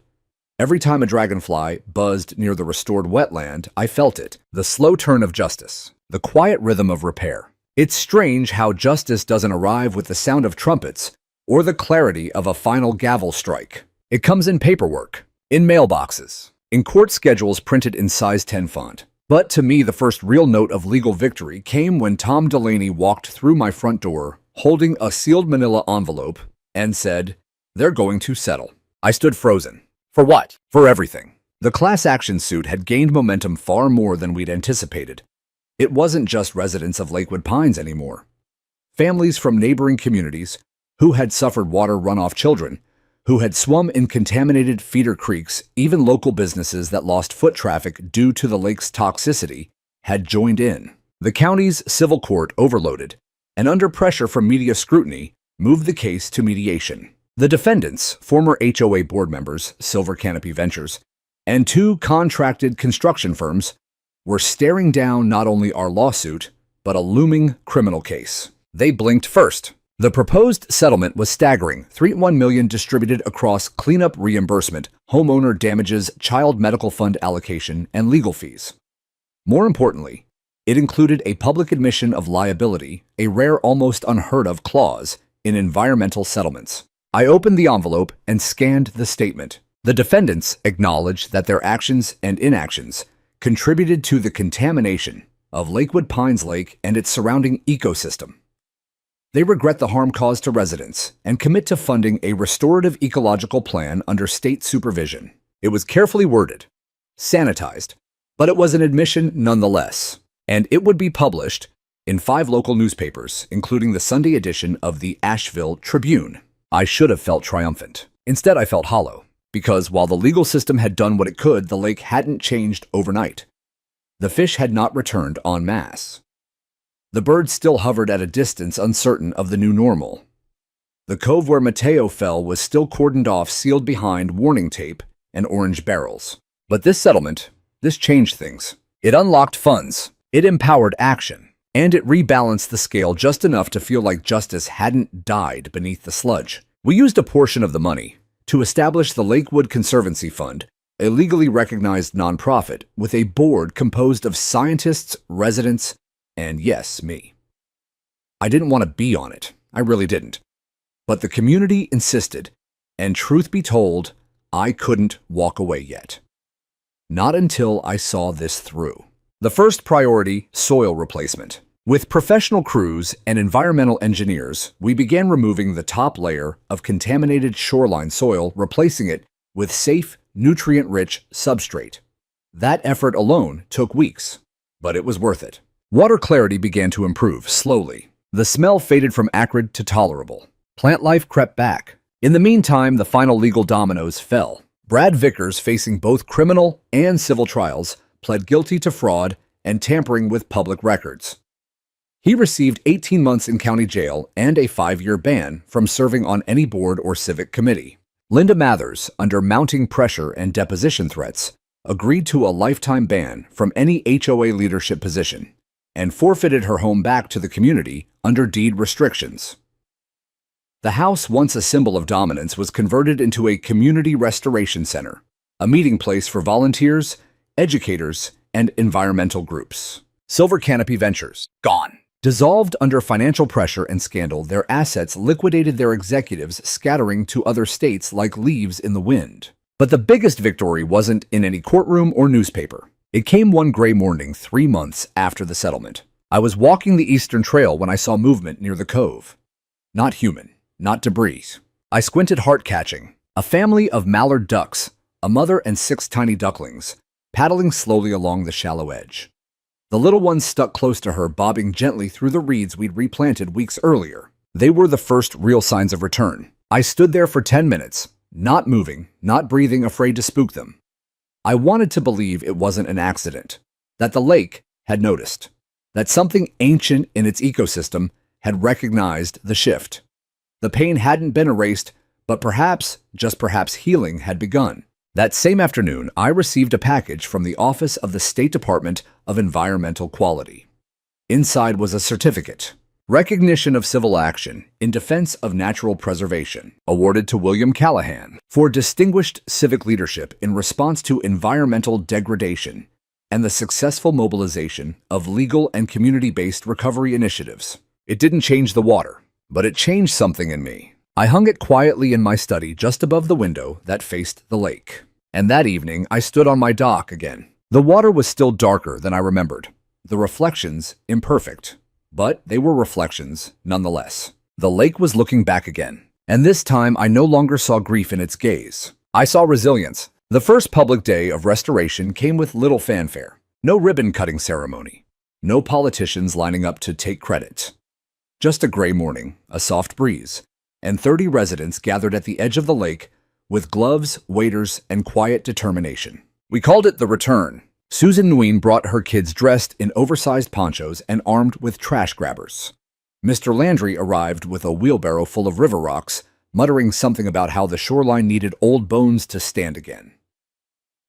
every time a dragonfly buzzed near the restored wetland, I felt it. The slow turn of justice. The quiet rhythm of repair. It's strange how justice doesn't arrive with the sound of trumpets or the clarity of a final gavel strike. It comes in paperwork, in mailboxes, in court schedules printed in size 10 font. But to me, the first real note of legal victory came when Tom Delaney walked through my front door holding a sealed manila envelope and said, "They're going to settle." I stood frozen. For what? For everything. The class action suit had gained momentum far more than we'd anticipated. It wasn't just residents of Lakewood Pines anymore. Families from neighboring communities who had suffered water runoff, children who had swum in contaminated feeder creeks, even local businesses that lost foot traffic due to the lake's toxicity had joined in. The county's civil court, overloaded and under pressure from media scrutiny, moved the case to mediation. The defendants, former HOA board members, Silver Canopy Ventures, and two contracted construction firms, were staring down not only our lawsuit, but a looming criminal case. They blinked first. The proposed settlement was staggering, $3.1 million distributed across cleanup reimbursement, homeowner damages, child medical fund allocation, and legal fees. More importantly, it included a public admission of liability, a rare, almost unheard of clause in environmental settlements. I opened the envelope and scanned the statement. The defendants acknowledged that their actions and inactions contributed to the contamination of Lakewood Pines Lake and its surrounding ecosystem. They regret the harm caused to residents and commit to funding a restorative ecological plan under state supervision. It was carefully worded, sanitized, but it was an admission nonetheless, and it would be published in 5 local newspapers, including the Sunday edition of the Asheville Tribune. I should have felt triumphant. Instead, I felt hollow, because while the legal system had done what it could, the lake hadn't changed overnight. The fish had not returned en masse. The birds still hovered at a distance, uncertain of the new normal. The cove where Mateo fell was still cordoned off, sealed behind warning tape and orange barrels. But this settlement, this changed things. It unlocked funds, it empowered action, and it rebalanced the scale just enough to feel like justice hadn't died beneath the sludge. We used a portion of the money to establish the Lakewood Conservancy Fund, a legally recognized nonprofit with a board composed of scientists, residents, and yes, me. I didn't want to be on it. I really didn't. But the community insisted, and truth be told, I couldn't walk away yet. Not until I saw this through. The first priority, soil replacement. With professional crews and environmental engineers, we began removing the top layer of contaminated shoreline soil, replacing it with safe, nutrient-rich substrate. That effort alone took weeks, but it was worth it. Water clarity began to improve, slowly. The smell faded from acrid to tolerable. Plant life crept back. In the meantime, the final legal dominoes fell. Brad Vickers, facing both criminal and civil trials, pled guilty to fraud and tampering with public records. He received 18 months in county jail and a 5-year ban from serving on any board or civic committee. Linda Mathers, under mounting pressure and deposition threats, agreed to a lifetime ban from any HOA leadership position and forfeited her home back to the community under deed restrictions. The house, once a symbol of dominance, was converted into a community restoration center, a meeting place for volunteers, educators, and environmental groups. Silver Canopy Ventures, gone. Dissolved under financial pressure and scandal, their assets liquidated their executives, scattering to other states like leaves in the wind. But the biggest victory wasn't in any courtroom or newspaper. It came one gray morning 3 months after the settlement. I was walking the Eastern Trail when I saw movement near the cove. Not human, not debris. I squinted, heart-catching. A family of mallard ducks, a mother and 6 tiny ducklings, paddling slowly along the shallow edge. The little ones stuck close to her, bobbing gently through the reeds we'd replanted weeks earlier. They were the first real signs of return. I stood there for 10 minutes, not moving, not breathing, afraid to spook them. I wanted to believe it wasn't an accident, that the lake had noticed, that something ancient in its ecosystem had recognized the shift. The pain hadn't been erased, but perhaps, just perhaps, healing had begun. That same afternoon, I received a package from the Office of the State Department of Environmental Quality. Inside was a certificate. Recognition of civil action in defense of natural preservation, awarded to William Callahan for distinguished civic leadership in response to environmental degradation and the successful mobilization of legal and community-based recovery initiatives. It didn't change the water, but it changed something in me. I hung it quietly in my study just above the window that faced the lake. And that evening, I stood on my dock again. The water was still darker than I remembered. The reflections imperfect, but they were reflections nonetheless. The lake was looking back again, and this time I no longer saw grief in its gaze. I saw resilience. The first public day of restoration came with little fanfare. No ribbon-cutting ceremony. No politicians lining up to take credit. Just a gray morning, a soft breeze, and 30 residents gathered at the edge of the lake with gloves, waders, and quiet determination. We called it the return. Susan Nguyen brought her kids dressed in oversized ponchos and armed with trash grabbers. Mr. Landry arrived with a wheelbarrow full of river rocks, muttering something about how the shoreline needed old bones to stand again.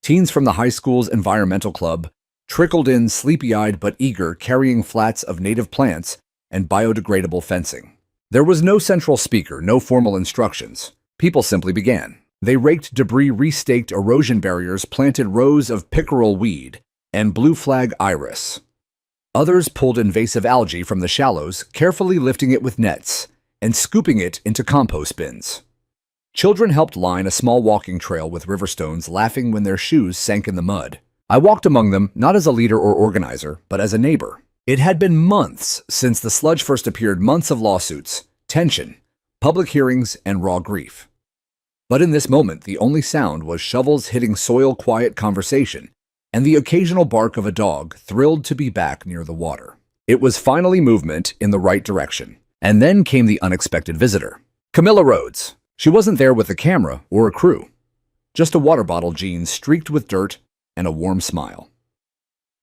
Teens from the high school's environmental club trickled in, sleepy-eyed but eager, carrying flats of native plants and biodegradable fencing. There was no central speaker, no formal instructions. People simply began. They raked debris, restaked erosion barriers, planted rows of pickerel weed and blue flag iris. Others pulled invasive algae from the shallows, carefully lifting it with nets and scooping it into compost bins. Children helped line a small walking trail with river stones, laughing when their shoes sank in the mud. I walked among them, not as a leader or organizer, but as a neighbor. It had been months since the sludge first appeared, months of lawsuits, tension, public hearings, and raw grief. But in this moment, the only sound was shovels hitting soil, quiet conversation, and the occasional bark of a dog thrilled to be back near the water. It was finally movement in the right direction. And then came the unexpected visitor. Camilla Rhodes. She wasn't there with a camera or a crew. Just a water bottle, jeans streaked with dirt, and a warm smile.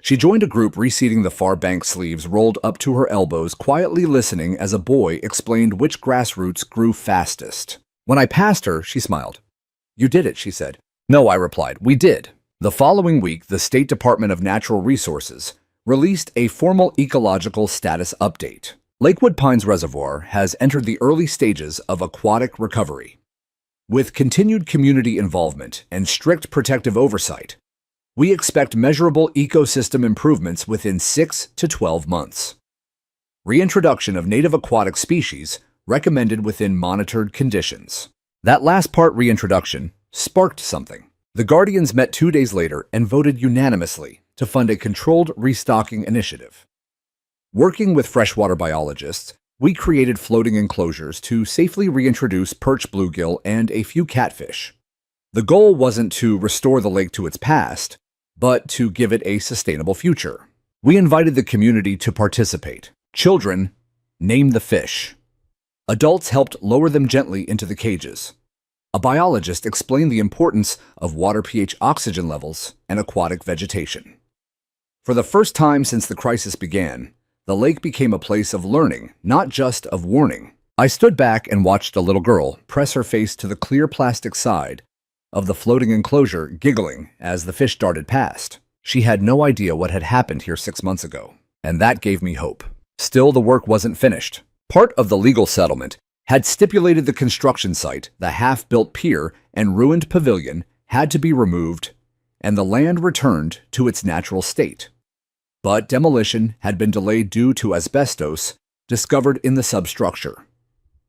She joined a group reseating the far bank, sleeves rolled up to her elbows, quietly listening as a boy explained which grass roots grew fastest. When I passed her, she smiled. "You did it," she said. "No," I replied, "we did." The following week, the State Department of Natural Resources released a formal ecological status update. Lakewood Pines Reservoir has entered the early stages of aquatic recovery. With continued community involvement and strict protective oversight, we expect measurable ecosystem improvements within 6 to 12 months. Reintroduction of native aquatic species recommended within monitored conditions. That last part, reintroduction, sparked something. The Guardians met 2 days later and voted unanimously to fund a controlled restocking initiative. Working with freshwater biologists, we created floating enclosures to safely reintroduce perch, bluegill, and a few catfish. The goal wasn't to restore the lake to its past, but to give it a sustainable future. We invited the community to participate. Children named the fish. Adults helped lower them gently into the cages. A biologist explained the importance of water pH, oxygen levels, and aquatic vegetation. For the first time since the crisis began, the lake became a place of learning, not just of warning. I stood back and watched a little girl press her face to the clear plastic side of the floating enclosure, giggling as the fish darted past. She had no idea what had happened here 6 months ago, and that gave me hope. Still, the work wasn't finished. Part of the legal settlement had stipulated the construction site, the half-built pier, and ruined pavilion had to be removed and the land returned to its natural state. But demolition had been delayed due to asbestos discovered in the substructure.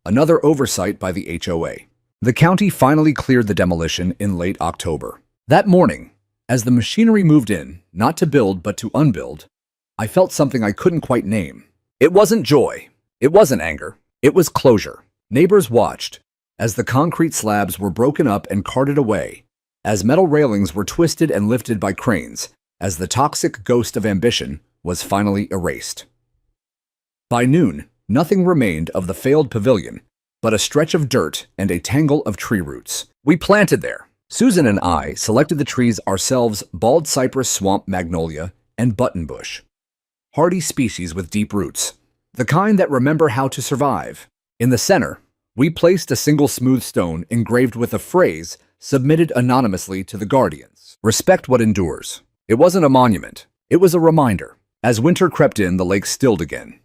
Another oversight by the HOA. The county finally cleared the demolition in late October. That morning, as the machinery moved in, not to build but to unbuild, I felt something I couldn't quite name. It wasn't joy. It wasn't anger. It was closure. Neighbors watched as the concrete slabs were broken up and carted away, as metal railings were twisted and lifted by cranes, as the toxic ghost of ambition was finally erased. By noon, nothing remained of the failed pavilion but a stretch of dirt and a tangle of tree roots. We planted there. Susan and I selected the trees ourselves: bald cypress, swamp magnolia, and buttonbush. Hardy species with deep roots, the kind that remember how to survive. In the center, we placed a single smooth stone engraved with a phrase submitted anonymously to the guardians: "Respect what endures." It wasn't a monument. It was a reminder. As winter crept in, the lake stilled again.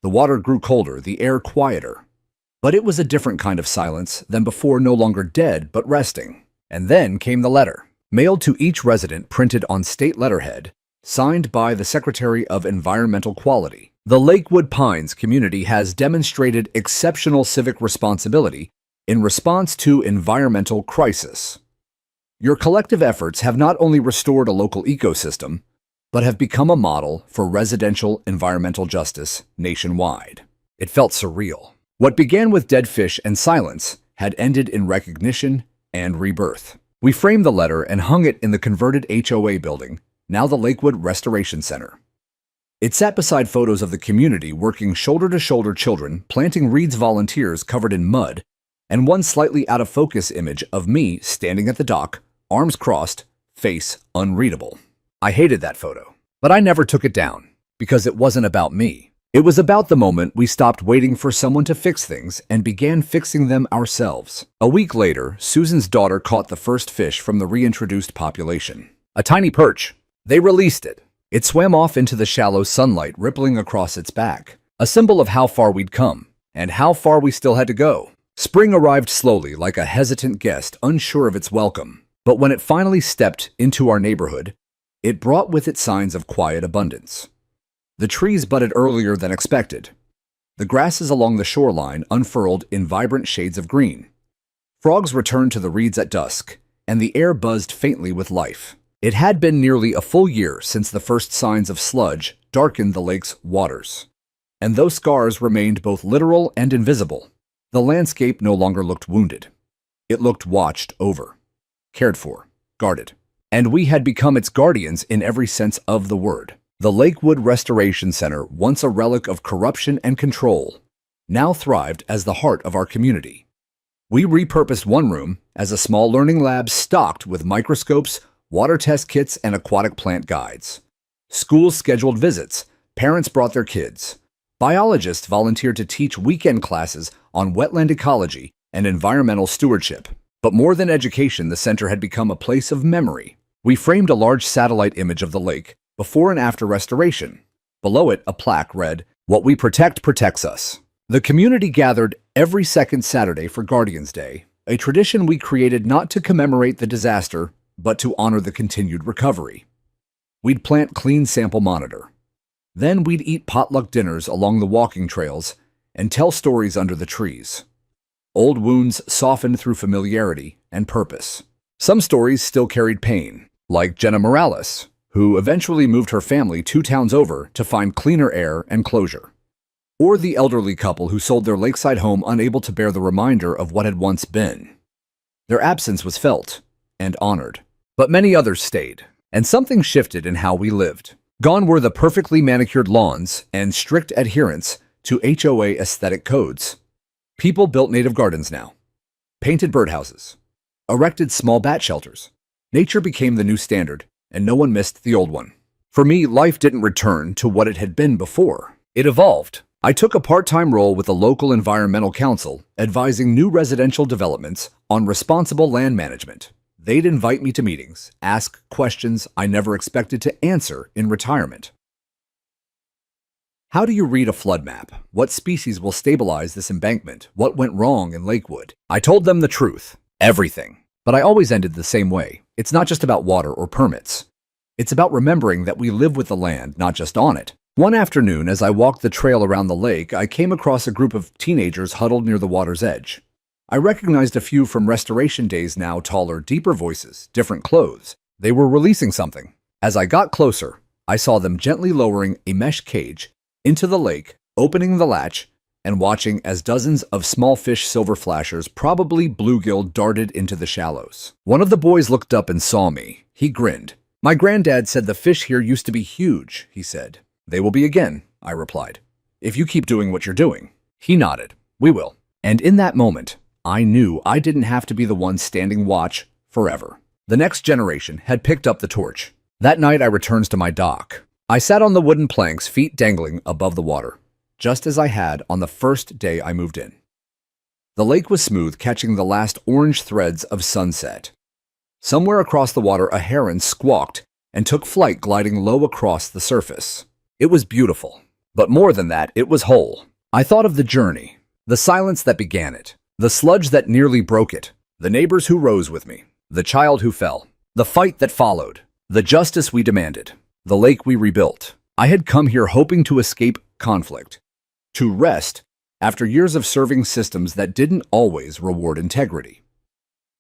The water grew colder, the air quieter. But it was a different kind of silence than before, no longer dead, but resting. And then came the letter, mailed to each resident, printed on state letterhead, signed by the Secretary of Environmental Quality. The Lakewood Pines community has demonstrated exceptional civic responsibility in response to environmental crisis. Your collective efforts have not only restored a local ecosystem, but have become a model for residential environmental justice nationwide. It felt surreal. What began with dead fish and silence had ended in recognition and rebirth. We framed the letter and hung it in the converted HOA building, now the Lakewood Restoration Center. It sat beside photos of the community working shoulder to shoulder, children planting reeds, volunteers covered in mud, and one slightly out of focus image of me standing at the dock, arms crossed, face unreadable. I hated that photo, but I never took it down because it wasn't about me. It was about the moment we stopped waiting for someone to fix things and began fixing them ourselves. A week later, Susan's daughter caught the first fish from the reintroduced population. A tiny perch. They released it. It swam off into the shallow sunlight, rippling across its back, a symbol of how far we'd come and how far we still had to go. Spring arrived slowly, like a hesitant guest, unsure of its welcome. But when it finally stepped into our neighborhood, it brought with it signs of quiet abundance. The trees budded earlier than expected. The grasses along the shoreline unfurled in vibrant shades of green. Frogs returned to the reeds at dusk, and the air buzzed faintly with life. It had been nearly a full year since the first signs of sludge darkened the lake's waters. And those scars remained both literal and invisible. The landscape no longer looked wounded. It looked watched over, cared for, guarded. And we had become its guardians in every sense of the word. The Lakewood Restoration Center, once a relic of corruption and control, now thrived as the heart of our community. We repurposed one room as a small learning lab stocked with microscopes, water test kits, and aquatic plant guides. Schools scheduled visits. Parents brought their kids. Biologists volunteered to teach weekend classes on wetland ecology and environmental stewardship. But more than education, the center had become a place of memory. We framed a large satellite image of the lake, before and after restoration. Below it, a plaque read, "What we protect protects us." The community gathered every second Saturday for Guardians Day, a tradition we created not to commemorate the disaster, but to honor the continued recovery. We'd plant clean sample monitor. Then we'd eat potluck dinners along the walking trails and tell stories under the trees. Old wounds softened through familiarity and purpose. Some stories still carried pain, like Jenna Morales, who eventually moved her family 2 towns over to find cleaner air and closure. Or the elderly couple who sold their lakeside home unable to bear the reminder of what had once been. Their absence was felt and honored. But many others stayed, and something shifted in how we lived. Gone were the perfectly manicured lawns and strict adherence to HOA aesthetic codes. People built native gardens now, painted birdhouses, erected small bat shelters. Nature became the new standard, and no one missed the old one. For me, life didn't return to what it had been before. It evolved. I took a part-time role with the local environmental council, advising new residential developments on responsible land management. They'd invite me to meetings, ask questions I never expected to answer in retirement. How do you read a flood map? What species will stabilize this embankment? What went wrong in Lakewood? I told them the truth. Everything. But I always ended the same way. It's not just about water or permits. It's about remembering that we live with the land, not just on it. One afternoon, as I walked the trail around the lake, I came across a group of teenagers huddled near the water's edge. I recognized a few from restoration days, now taller, deeper voices, different clothes. They were releasing something. As I got closer, I saw them gently lowering a mesh cage into the lake, opening the latch, and watching as dozens of small fish silver flashers, probably bluegill, darted into the shallows. One of the boys looked up and saw me. He grinned. "My granddad said the fish here used to be huge," he said. "They will be again," I replied, "if you keep doing what you're doing." He nodded. "We will." And in that moment, I knew I didn't have to be the one standing watch forever. The next generation had picked up the torch. That night, I returned to my dock. I sat on the wooden planks, feet dangling above the water, just as I had on the first day I moved in. The lake was smooth, catching the last orange threads of sunset. Somewhere across the water, a heron squawked and took flight, gliding low across the surface. It was beautiful, but more than that, it was whole. I thought of the journey, the silence that began it, the sludge that nearly broke it, the neighbors who rose with me, the child who fell, the fight that followed, the justice we demanded, the lake we rebuilt. I had come here hoping to escape conflict, to rest after years of serving systems that didn't always reward integrity.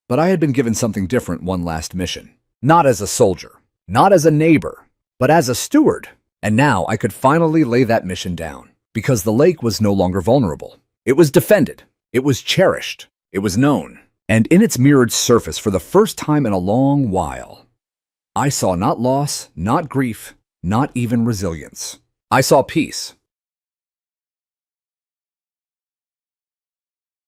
But I had been given something different, one last mission. Not as a soldier, not as a neighbor, but as a steward. And now I could finally lay that mission down, because the lake was no longer vulnerable. It was defended. It was cherished. It was known. And in its mirrored surface, for the first time in a long while, I saw not loss, not grief, not even resilience. I saw peace.